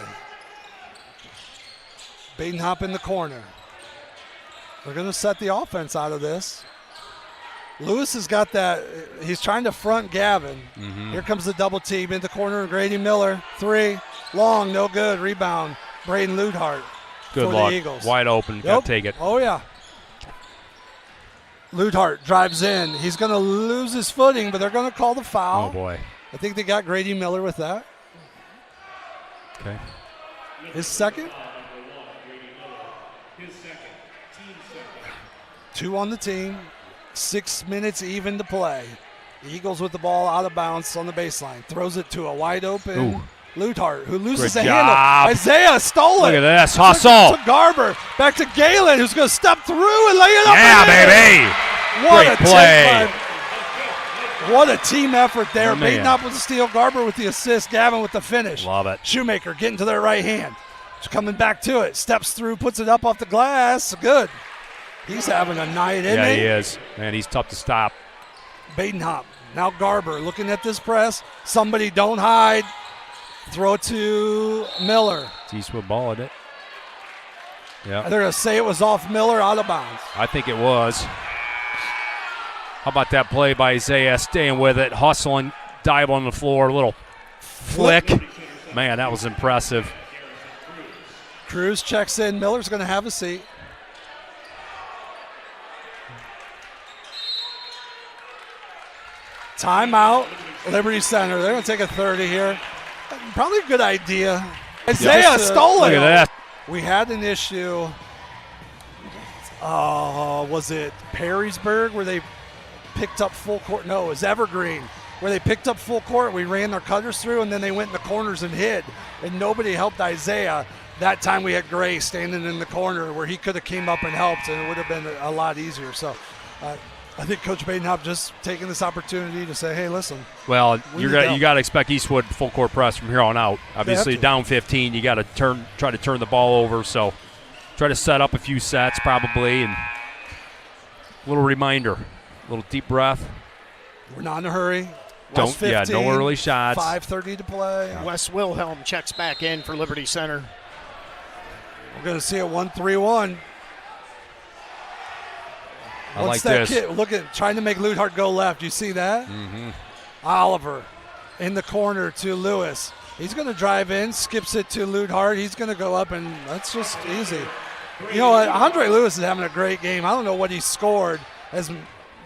Badenhop in the corner. They're going to set the offense out of this. Lewis has got that. He's trying to front Gavin. Here comes the double team in the corner. Grady Miller, 3. Long, no good. Rebound. Braden Ludhart good for luck. the Eagles. Wide open. Got to take it. Oh, yeah. Ludhart drives in. He's going to lose his footing, but they're going to call the foul. Oh, boy. I think they got Grady Miller with that. Okay. His second. 2 on the team. 6 minutes even to play. The Eagles with the ball out of bounds on the baseline. Throws it to a wide open Ludhart, who loses the handle. Isaiah stole it. Look at this. Hustle. To Garber. Back to Galen, who's going to step through and lay it up. Yeah, baby. What Great a play. What a team effort there. Badenhop with the steal. Garber with the assist. Gavin with the finish. Love it. Shoemaker getting to their right hand. Just coming back to it. Steps through, puts it up off the glass. Good. He's having a night, isn't he? Yeah, he is. Man, he's tough to stop. Badenhop. Now Garber looking at this press. Somebody don't hide. Throw it to Miller. It's Eastwood ball, isn't it? Yeah. They're going to say it was off Miller, out of bounds. I think it was. How about that play by Isaiah, staying with it, hustling, dive on the floor, a little flick. Man, that was impressive. Cruz checks in. Miller's going to have a seat. Timeout, Liberty Center. They're going to take a 30 here. Probably a good idea. Isaiah stole it. Look at that. We had an issue. Was it Perrysburg where they picked up full court? No, it was Evergreen where they picked up full court. We ran their cutters through, and then they went in the corners and hid, and nobody helped Isaiah. That time we had Gray standing in the corner where he could have came up and helped, and it would have been a lot easier. So I think Coach Badenhop just taking this opportunity to say, hey, listen. Well, you got to expect Eastwood full court press from here on out. Obviously, down 15, you got to try to turn the ball over. So try to set up a few sets probably, and a little reminder, a little deep breath. We're not in a hurry. No no early shots. 5:30 to play. Wes Wilhelm checks back in for Liberty Center. We're going to see a 1-3-1. I What's like that this. kid? Look at trying to make Ludhart go left. You see that? Mm-hmm. Oliver in the corner to Lewis. He's going to drive in, skips it to Ludhart. He's going to go up, and that's just easy. You know what? Andre Lewis is having a great game. I don't know what he scored as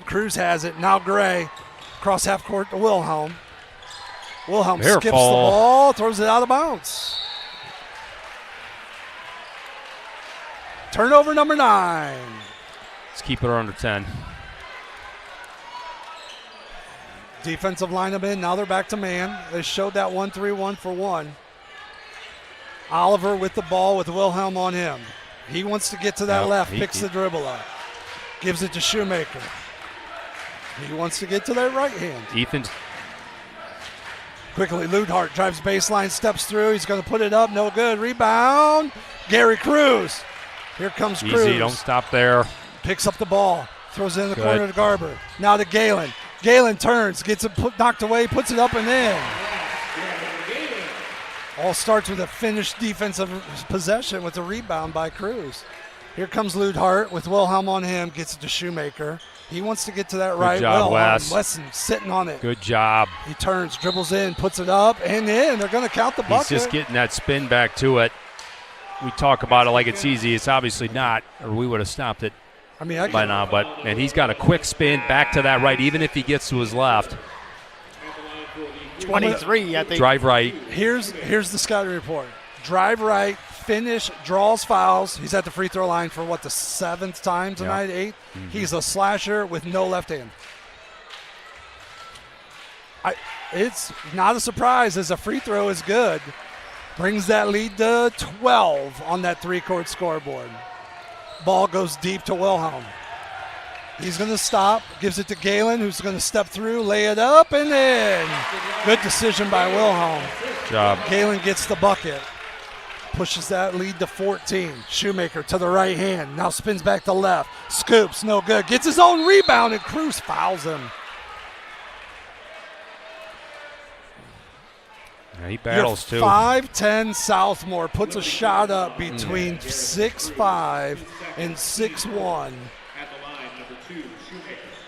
Cruz has it. Now Gray across half court to Wilhelm. Wilhelm skips the ball, throws it out of bounds. Turnover number 9. Let's keep it under 10. Defensive lineup in. Now they're back to man. They showed that 1-3-1 for 1. Oliver with the ball with Wilhelm on him. He wants to get to that left, picks the dribble up. Gives it to Shoemaker. He wants to get to that right hand. Ethan's. Quickly, Ludhart drives baseline, steps through. He's going to put it up. No good. Rebound. Gary Cruz. Here comes Cruz. Easy, don't stop there. Picks up the ball. Throws it in the corner to Garber. Now to Galen. Galen turns, gets it knocked away, puts it up and in. All starts with a finished defensive possession with a rebound by Cruz. Here comes Ludhart with Wilhelm on him, gets it to Shoemaker. He wants to get to that right. Good job, Wes. Wes. Wesson sitting on it. Good job. He turns, dribbles in, puts it up and in. They're going to count the bucket. He's just getting that spin back to it. We talk about it like it's easy. It's obviously not, or we would have stopped it by now. And he's got a quick spin back to that right, even if he gets to his left. 23, I think. Drive right. Here's the scouting report. Drive right, finish, draws fouls. He's at the free throw line for, the 7th time tonight, 8th? Mm-hmm. He's a slasher with no left hand. It's not a surprise as a free throw is good. Brings that lead to 12 on that 3-court scoreboard. Ball goes deep to Wilhelm. He's going to stop, gives it to Galen, who's going to step through, lay it up, and in. Good decision by Wilhelm. Good job. Galen gets the bucket. Pushes that lead to 14. Shoemaker to the right hand. Now spins back to left. Scoops, no good. Gets his own rebound, and Cruz fouls him. Yeah, he battles too. 5'10 Southmore puts a shot up between 6'5 and 6'1.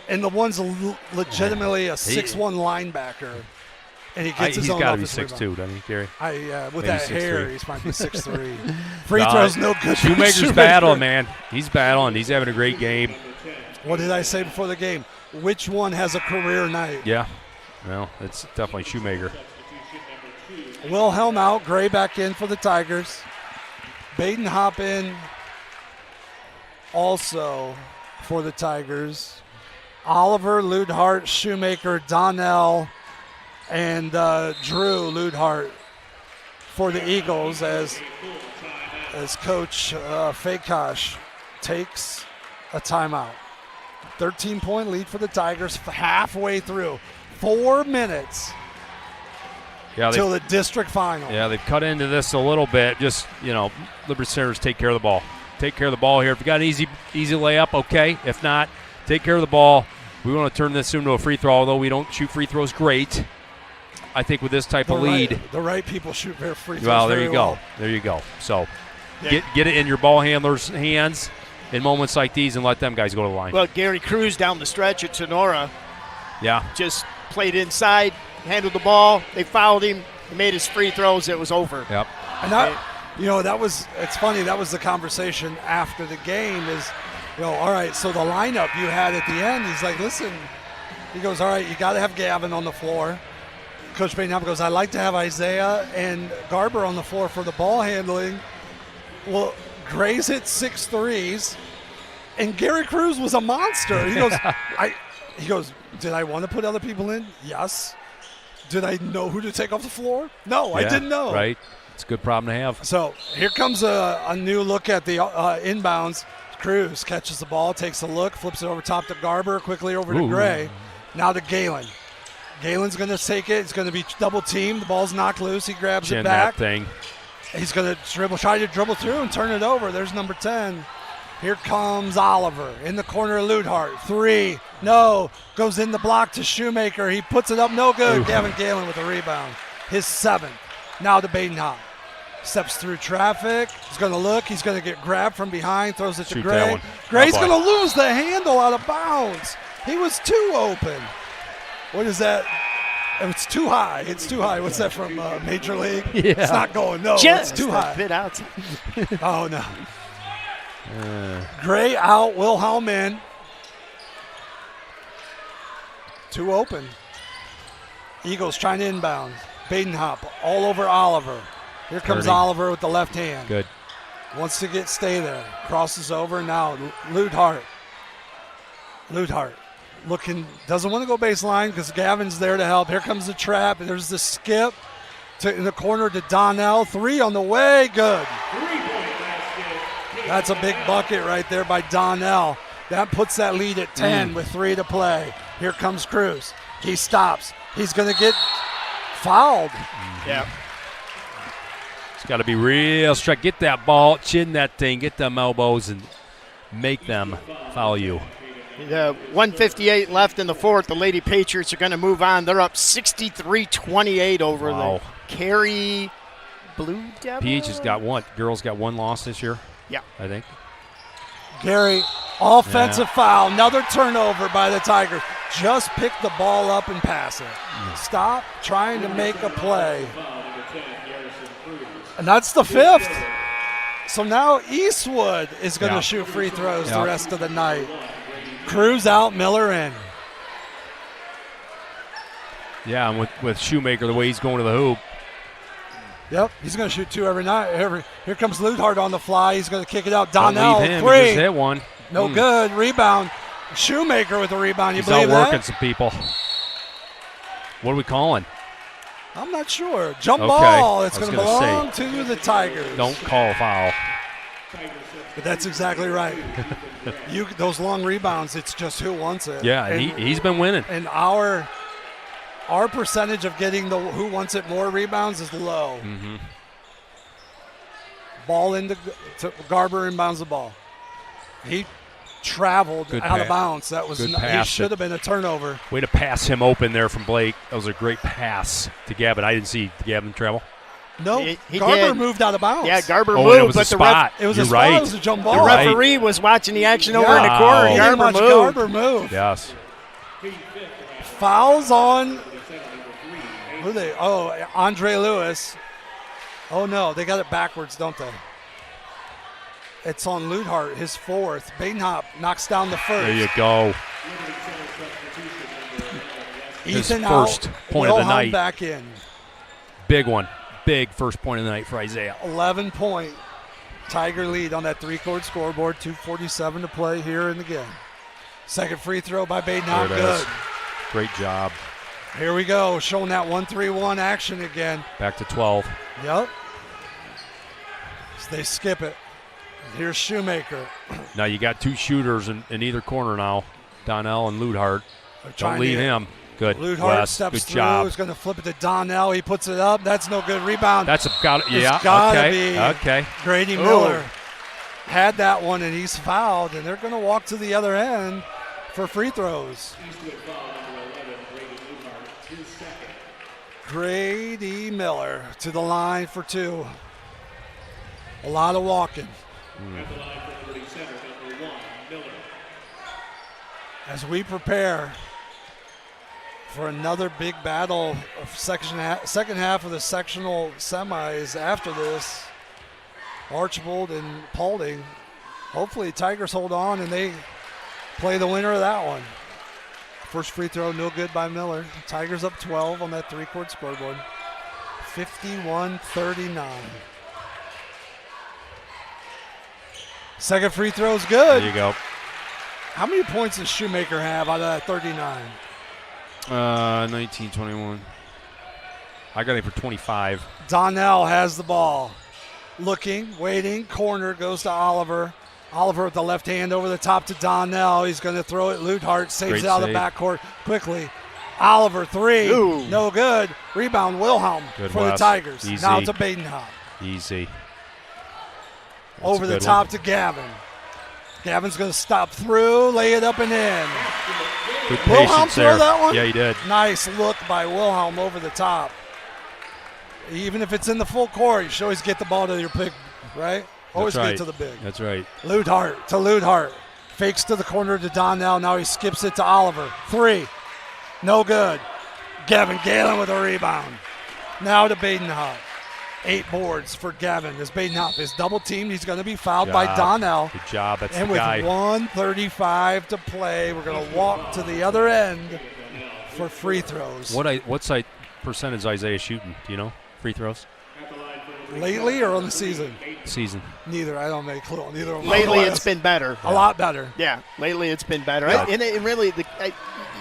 And the one's legitimately a 6'1 linebacker. And he gets his own offensive rebound. He's got to be 6'2", doesn't he, Gary? With Maybe that 6'3". hair, he's might be 6'3". Free throws no good. Shoemaker's battling, man. He's battling. He's having a great game. What did I say before the game? Which one has a career night? Yeah. Well, it's definitely Shoemaker. Wilhelm out. Gray back in for the Tigers. Badenhop in also for the Tigers. Oliver, Ludhart, Shoemaker, Donnell, and Drew Ludhart for the Eagles as Coach Fakosh takes a timeout. 13-point lead for the Tigers halfway through. 4 minutes till the district final. Yeah, they've cut into this a little bit. Just, Liberty Centers take care of the ball. Take care of the ball here. If you got an easy layup, okay. If not, take care of the ball. We want to turn this into a free throw, although we don't shoot free throws great. I think with this type of lead. The right people shoot their free throws. Well, there you go. Well. There you go. So get it in your ball handlers' hands in moments like these and let them guys go to the line. Well, Gary Cruz down the stretch at Sonora. Yeah. Just played inside, handled the ball. They fouled him. He made his free throws. It was over. Yep. It's funny, that was the conversation after the game is, all right, so the lineup you had at the end, he's like, listen, he goes, all right, you got to have Gavin on the floor. Coach Badenhop goes, I like to have Isaiah and Garber on the floor for the ball handling. Well, Gray's hit 6 threes, and Gary Cruz was a monster. He goes, did I want to put other people in? Yes. Did I know who to take off the floor? No, I didn't know. Right. It's a good problem to have. So here comes a new look at the inbounds. Cruz catches the ball, takes a look, flips it over top to Garber, quickly over to Gray. Now to Galen. Galen's going to take it. It's going to be double teamed. The ball's knocked loose. He grabs it back. That thing. He's going to try to dribble through and turn it over. There's number 10. Here comes Oliver in the corner of Ludhart. 3. No. Goes in the block to Shoemaker. He puts it up. No good. Gavin Galen with a rebound. His 7th. Now to Badenhop. Steps through traffic. He's going to look. He's going to get grabbed from behind. Throws it to Gray. Gray's going to lose the handle out of bounds. He was too open. What is that? It's too high. It's too high. What's that from Major League? Yeah. It's not going. No, Just it's too high. Bit outside. Oh, no. Gray out. Wilhelm in. Too open. Eagles trying to inbound. Badenhop all over Oliver. Here comes Oliver with the left hand. Good. Wants to stay there. Crosses over now. Ludhart looking, doesn't want to go baseline because Gavin's there to help. Here comes the trap. There's the skip in the corner to Donnell. 3 on the way. Good. That's a big bucket right there by Donnell. That puts that lead at 10 with 3 to play. Here comes Cruz. He stops. He's going to get fouled. Yeah. It's got to be real straight. Get that ball, chin that thing, get them elbows, and make them foul you. 1:58 left in the fourth. The Lady Patriots are going to move on. They're up 63-28 over the Cary Blue Devils. PH has got one. Girls got 1 loss this year. Yeah. I think. Gary, offensive foul. Another turnover by the Tigers. Just pick the ball up and pass it. Stop trying to make a play. And that's the 5th. So now Eastwood is going to shoot free throws the rest of the night. Cruz out, Miller in. Yeah, and with Shoemaker, the way he's going to the hoop. Yep, he's going to shoot 2 every night. Here comes Ludhart on the fly. He's going to kick it out. Don't Donnell, leave him. 3. He just hit one. No good. Rebound. Shoemaker with a rebound. You He's believe outworking that? some people. What are we calling? I'm not sure. Jump ball. It's going to belong to the Tigers. Don't call foul. But that's exactly right. Those long rebounds, it's just who wants it. Yeah, and he's been winning. And our percentage of getting the who wants it more rebounds is low. Mm-hmm. Ball into Garber inbounds the ball. He traveled out of bounds. That was he should have been a turnover. Way to pass him open there from Blake. That was a great pass to Gavin. I didn't see Gavin travel. No, Garber moved out of bounds. Yeah, Garber moved. It was a spot. It was You're a spot. right. It was a jump ball. The referee was watching the action over in the He corner. didn't watch Garber move. Yes. Fouls on. Who they? Oh, Andre Lewis. Oh no, they got it backwards, don't they? It's on Ludhart, his 4th. Badenhop knocks down the 1st. There you go. His Ethan first point of the night. Back in. Big one. Big first point of the night for Isaiah. 11-point Tiger lead on that 3-court scoreboard. 2:47 to play here in the game. Second free throw by Badenhop. Good. Great job. Here we go. Showing that 1-3-1 action again. Back to 12. Yep. So they skip it. Here's Shoemaker. Now you got 2 shooters in either corner now. Donnell and Ludhart. Don't leave him. Good. Ludhart steps good through. job. He's going to flip it to Donnell. He puts it up. That's no good. Rebound. That's got to be. Okay. Grady Miller had that one, and he's fouled, and they're going to walk to the other end for free throws. Grady Miller to the line for 2. A lot of walking. As we prepare for another big battle of second half of the sectional semis after this, Archibald and Paulding. Hopefully Tigers hold on and they play the winner of that one. First free throw, no good by Miller. Tigers up 12 on that three-court scoreboard. 51-39. Second free throw is good. There you go. How many points does Shoemaker have out of that 39? 19, 21. I got him for 25. Donnell has the ball. Looking, waiting, corner, goes to Oliver. Oliver with the left hand over the top to Donnell. He's going to throw it. Luthart saves Great it out of save. the backcourt quickly. Oliver, three. Ooh. No good. Rebound, Wilhelm Good for the Wes. Tigers. Easy. Now to Badenhop. Easy. That's Over a the good top one. to Gavin. Gavin's going to stop through, lay it up and in. Good Wilhelm patience throw there. that one? Yeah, he did. Nice look by Wilhelm over the top. Even if it's in the full court, you should always get the ball to your big, right? Always That's right. get to the big. That's right. Luthart to Luthart. Fakes to the corner to Donnell. Now he skips it to Oliver. Three. No good. Gavin Galen with a rebound. Now to Badenhop. 8 boards for Gavin. As Badenhop is double teamed, he's going to be fouled by Donnell. Good job. That's And the with guy. 1:35 to play, we're going to walk to the other end for free throws. What's percentage Isaiah shooting? Do you know? Free throws? Lately or on the season? Season. Neither. I don't make a clue. Neither of them. Lately, it's been better. a lot better. Yeah, lately it's been better. Yeah. And it really,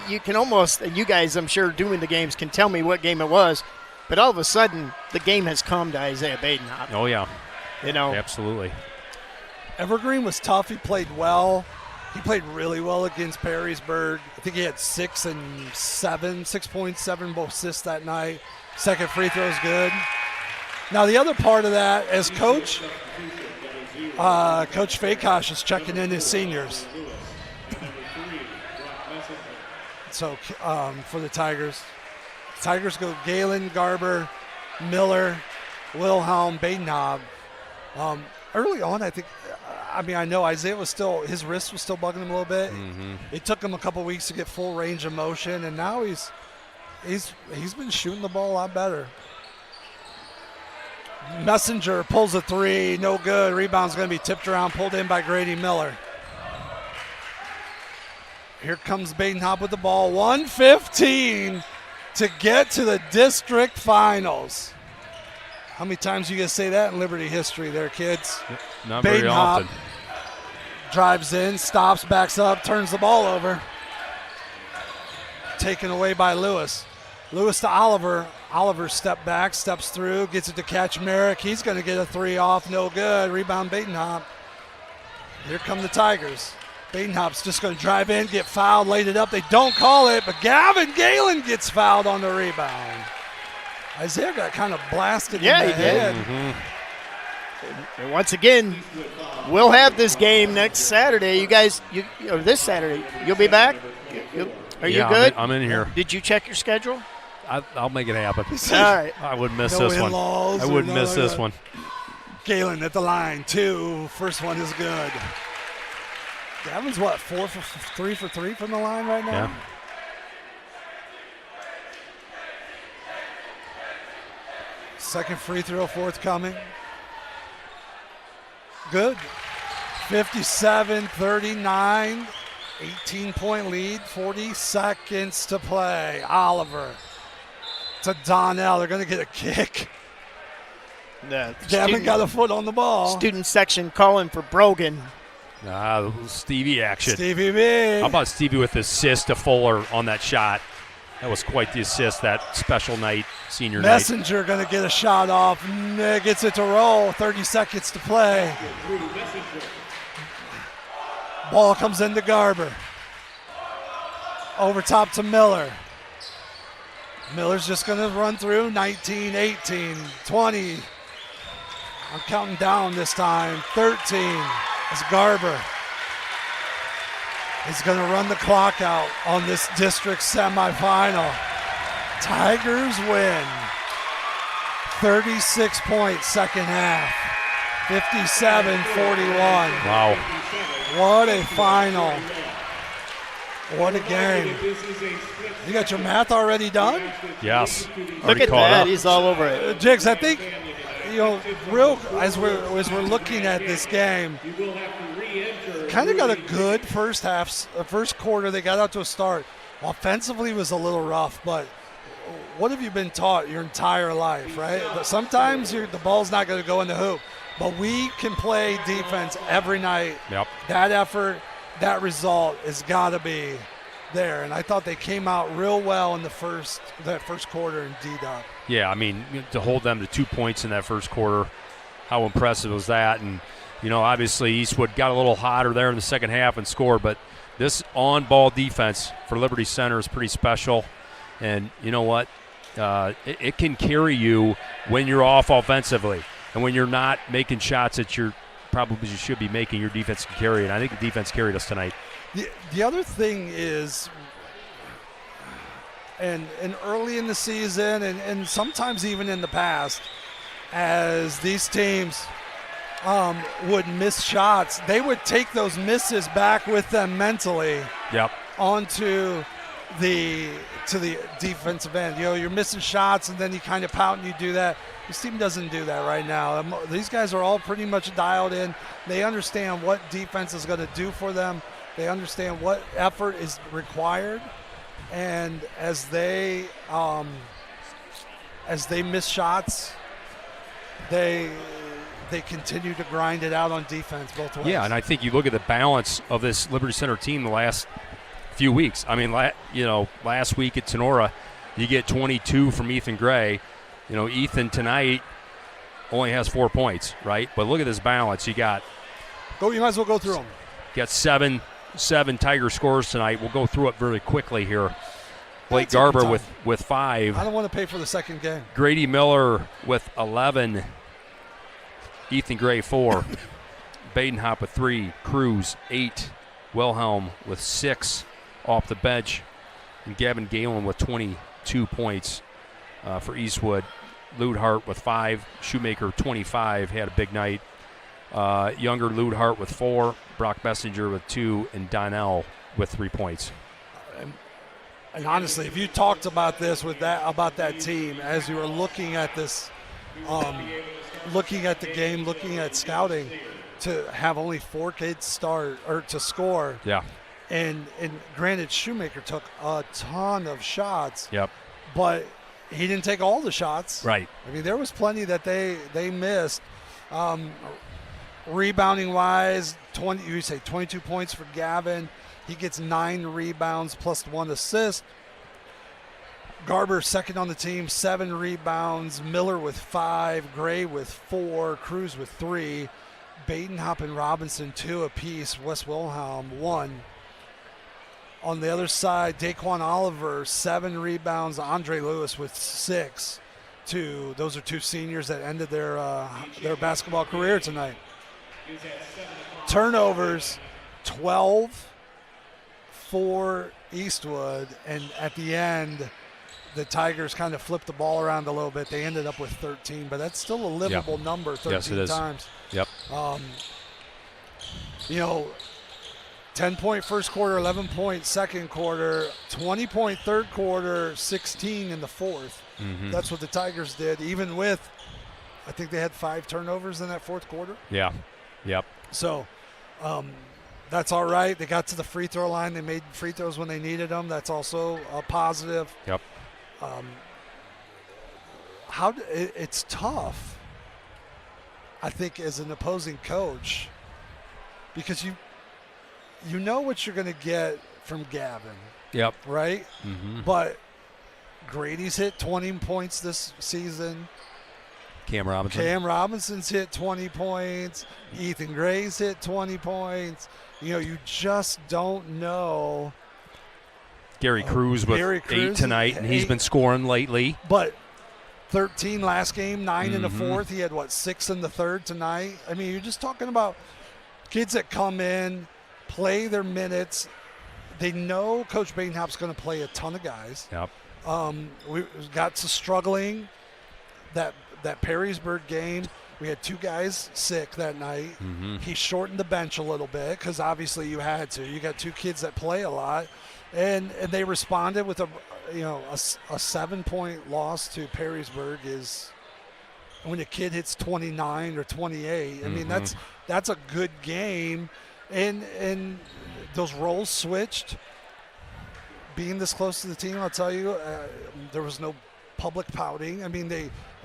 you can almost, and you guys, I'm sure, doing the games can tell me what game it was, but all of a sudden, the game has come to Isaiah Badenhop. Oh, yeah. You know, Absolutely. Evergreen was tough. He played well. He played really well against Perrysburg. I think he had 6 and 7, 6.7 both assists that night. Second free throw is good. Now the other part of that, as Coach Fakosh is checking in his seniors. So for the Tigers go Galen, Garber, Miller, Wilhelm, Badenhop. Early on, I know Isaiah was still, his wrist was still bugging him a little bit. Mm-hmm. It took him a couple weeks to get full range of motion, and now he's been shooting the ball a lot better. Messenger pulls a 3, no good. Rebound's going to be tipped around, pulled in by Grady Miller. Here comes Badenhop with the ball. 1:15 to get to the district finals. How many times you going to say that in Liberty history there, kids? Not very Badenhop often. drives in, stops, backs up, turns the ball over. Taken away by Lewis. Lewis to Oliver. Oliver step back, steps through, gets it to catch Merrick. He's going to get a 3 off, no good. Rebound Badenhop. Here come the Tigers. Badenhop's just going to drive in, get fouled, laid it up. They don't call it, but Gavin Galen gets fouled on the rebound. Isaiah got kind of blasted Yeah, in the he did. head. Mm-hmm. and once again, we'll have this game next Saturday. You guys, or this Saturday, you'll be back? Are you Yeah, good? I'm in here. Did you check your schedule? I'll make it happen. All right. I wouldn't miss No this one. in-laws I or wouldn't miss nothing this like one. Galen at the line, 2. First one is good. Gavin's what, 3 for 3 from the line right now? Yeah. Second free throw forthcoming. Good. 57-39. 18-point lead. 40 seconds to play. Oliver to Donnell. They're going to get a kick. The Gavin got a foot on the ball. student section calling for Brogan. Stevie action. Stevie B. How about Stevie with the assist to Fuller on that shot? That was quite the assist, that special night, senior night. Messenger going to get a shot off. Gets it to roll. 30 seconds to play. Ball comes into Garber. Over top to Miller. Miller's just going to run through. 19, 18, 20. I'm counting down this time. 13 is Garber. He's going to run the clock out on this district semifinal. Tigers win. 36 points second half. 57-41. Wow. What a final. What a game. You got your math already done? Yes. Look Already at caught that. up. He's all over it. Jigs, I think real as we're looking at this game, kind of got a good first quarter. They got out to a start. Offensively was a little rough, but what have you been taught your entire life, right? But sometimes the ball's not going to go in the hoop, but we can play defense every night. Yep. That effort, that result has got to be there, and I thought they came out real well in that first quarter and D'd up. Yeah, I mean, to hold them to 2 points in that first quarter, how impressive was that? And, obviously Eastwood got a little hotter there in the second half and scored, but this on-ball defense for Liberty Center is pretty special. And you know what? It can carry you when you're off offensively. And when you're not making shots that you should be making, your defense can carry it. And I think the defense carried us tonight. The other thing is, and early in the season and sometimes even in the past, as these teams would miss shots, they would take those misses back with them mentally. Yep. Onto the defensive end. You're missing shots and then you kind of pout and you do that. This team doesn't do that right now. These guys are all pretty much dialed in. They understand what defense is going to do for them. They understand what effort is required. And as they miss shots, they continue to grind it out on defense both ways. Yeah, and I think you look at the balance of this Liberty Center team the last few weeks. I mean, last week at Sonora, you get 22 from Ethan Gray. Ethan tonight only has 4 points, right? But look at this balance. You might as well go through them. Got seven Tiger scores tonight. We'll go through it very quickly here. Blake Garber with 5. I don't want to pay for the second game. Grady Miller with 11. Ethan Gray 4. Badenhop with 3. Cruz 8. Wilhelm with 6 off the bench. And Gavin Galen with 22 points for Eastwood. Ludhart with 5. Shoemaker 25 had a big night. Younger Ludhart with 4. Brock Messenger with 2. And Donnell with 3 points. And honestly, if you talked about that team as you were looking at this, looking at the game, looking at scouting, to have only 4 kids start or to score. Yeah. And granted, Shoemaker took a ton of shots. Yep. But he didn't take all the shots. Right. I mean, there was plenty that they missed. Rebounding wise, 22 points for Gavin. He gets 9 rebounds plus 1 assist. Garber second on the team, 7 rebounds. Miller with 5, Gray with 4, Cruz with 3, Badenhop and Robinson 2 apiece, Wes Wilhelm 1. On the other side, Daquan Oliver 7 rebounds, Andre Lewis with 6. Those are 2 seniors that ended their basketball career tonight. Turnovers 12 for Eastwood, and at the end, the Tigers kind of flipped the ball around a little bit. They ended up with 13, but that's still a livable number, 13 yes, it is. times. Yep. 10-point first quarter, 11-point second quarter, 20-point third quarter, 16 in the fourth. Mm-hmm. That's what the Tigers did, even with, I think they had 5 turnovers in that fourth quarter. Yeah. Yep. So that's all right. They got to the free throw line. They made free throws when they needed them. That's also a positive. Yep. It's tough, I think, as an opposing coach, because you know what you're going to get from Gavin. Yep. Right? Mm-hmm. But Grady's hit 20 points this season. Cam Robinson's hit 20 points. Ethan Gray's hit 20 points. You just don't know. Gary Cruz with 8 tonight, and he's been scoring lately. But 13 last game, 9 in the fourth. He had, 6 in the third tonight? I mean, you're just talking about kids that come in, play their minutes. They know Coach Badenhop's going to play a ton of guys. Yep. We got to struggling that Perrysburg game. We had 2 guys sick that night. Mm-hmm. He shortened the bench a little bit because obviously you had to. You got 2 kids that play a lot, and they responded with a 7-point loss to Perrysburg is when a kid hits 29 or 28, I mean, that's a good game. And those roles switched. Being this close to the team, I'll tell you, there was no public pouting. I mean,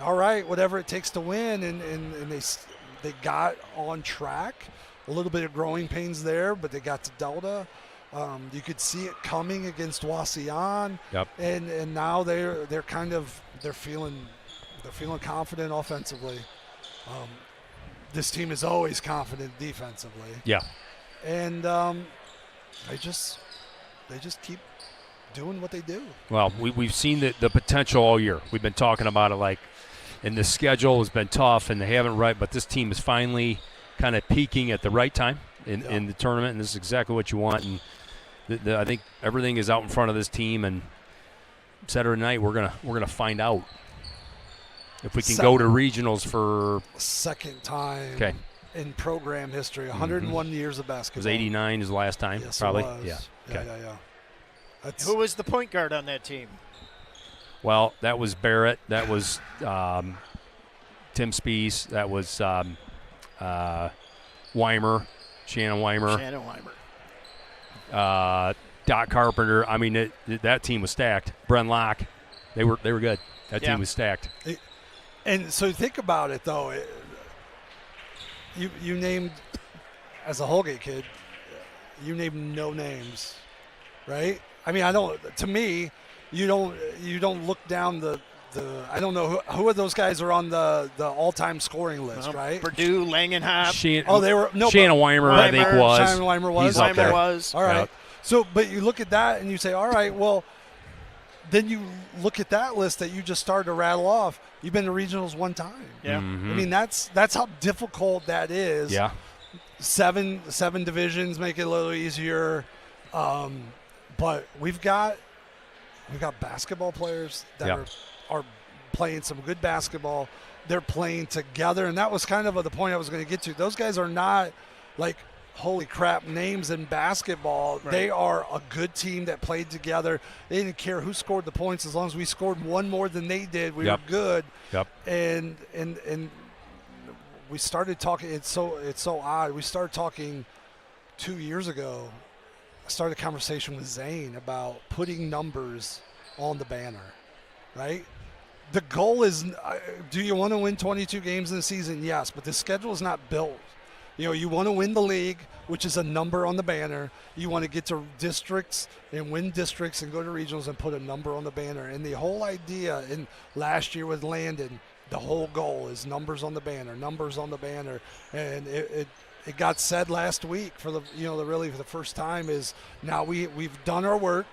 all right, whatever it takes to win, and they got on track. A little bit of growing pains there, but they got to Delta. You could see it coming against Wauseon, and now they're feeling confident offensively. This team is always confident defensively. Yeah, and they just keep doing what they do. Well, we've seen the potential all year. We've been talking about it, like, and the schedule has been tough, and they haven't but this team is finally kind of peaking at the right time in the tournament, and this is exactly what you want. And I think everything is out in front of this team, and Saturday night we're gonna find out if we can go to regionals for second time okay. in program history. 101 years of basketball. It was 89 is the last time, yes, probably. It was. Yeah. Okay. Yeah. Who was the point guard on that team? Well, that was Barrett. That was Tim Spees. That was Weimer, Shannon Weimer. Doc Carpenter. I mean, that team was stacked. Bren Locke. They were good. That team was stacked. And so think about it, though. You named, as a Holgate kid, you named no names, right? I mean, to me, you don't look down the I don't know who of those guys are on the all-time scoring list, right? Purdue, Langenhop. Shannon Weimer, I think was. Shannon Weimer was. He's up there. Was. All right. Yep. So, but you look at that and you say, all right, well, then you look at that list that you just started to rattle off. You've been to regionals one time. Yeah. I mean, that's how difficult that is. Yeah. Seven divisions make it a little easier. But we've got basketball players that are playing some good basketball. They're playing together, and that was kind of the point I was going to get to. Those guys are not like holy crap names in basketball. Right. They are a good team that played together. They didn't care who scored the points as long as we scored one more than they did. We were good. Yep. And we started talking. It's so odd. We started talking 2 years ago. I started a conversation with Zane about putting numbers on the banner, right? The goal is, do you want to win 22 games in the season? Yes, but the schedule is not built. You know, you want to win the league, which is a number on the banner. You want to get to districts and win districts and go to regionals and put a number on the banner. And the whole idea, in last year with Landon, the whole goal is numbers on the banner, numbers on the banner. And it got said last week for the first time is now we've done our work.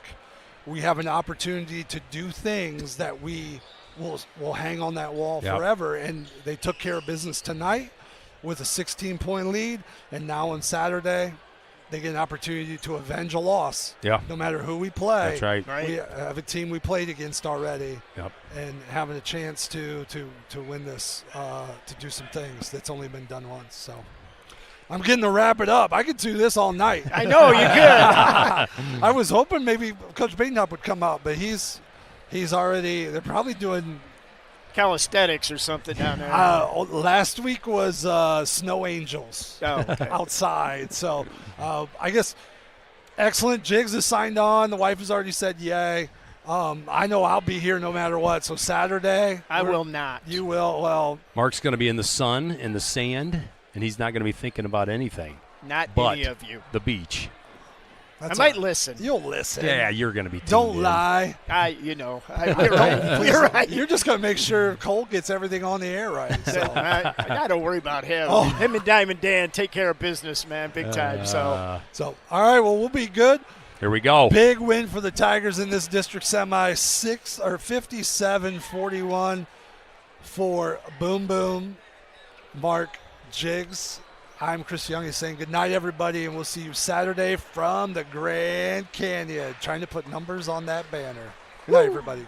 We have an opportunity to do things that we will hang on that wall forever. And they took care of business tonight with a 16-point lead, and now on Saturday they get an opportunity to avenge a loss. Yeah. No matter who we play. That's right. We have a team we played against already. Yep. And having a chance to win this, to do some things that's only been done once. So I'm getting to wrap it up. I could do this all night. I know you could. I was hoping maybe Coach Bainhop would come out, but he's already. They're probably doing calisthenics or something down there. Last week was snow angels outside. So I guess excellent. Jiggs is signed on. The wife has already said yay. I know I'll be here no matter what. So Saturday. I will not. You will. Well, Mark's going to be in the sun, in the sand, and he's not going to be thinking about anything. Not but any of you. The beach. I might listen. You'll listen. Yeah, you're going to be. Don't lie. You're right. You're right. You're just going to make sure Cole gets everything on the air right. So. I got to worry about him. Him and Diamond Dan take care of business, man, big time. So all right. Well, we'll be good. Here we go. Big win for the Tigers in this district semi. 57-41 for Boom Boom, Mark, Jiggs. I'm Chris Young. He's saying good night, everybody, and we'll see you Saturday from the Grand Canyon, trying to put numbers on that banner. Good night, everybody.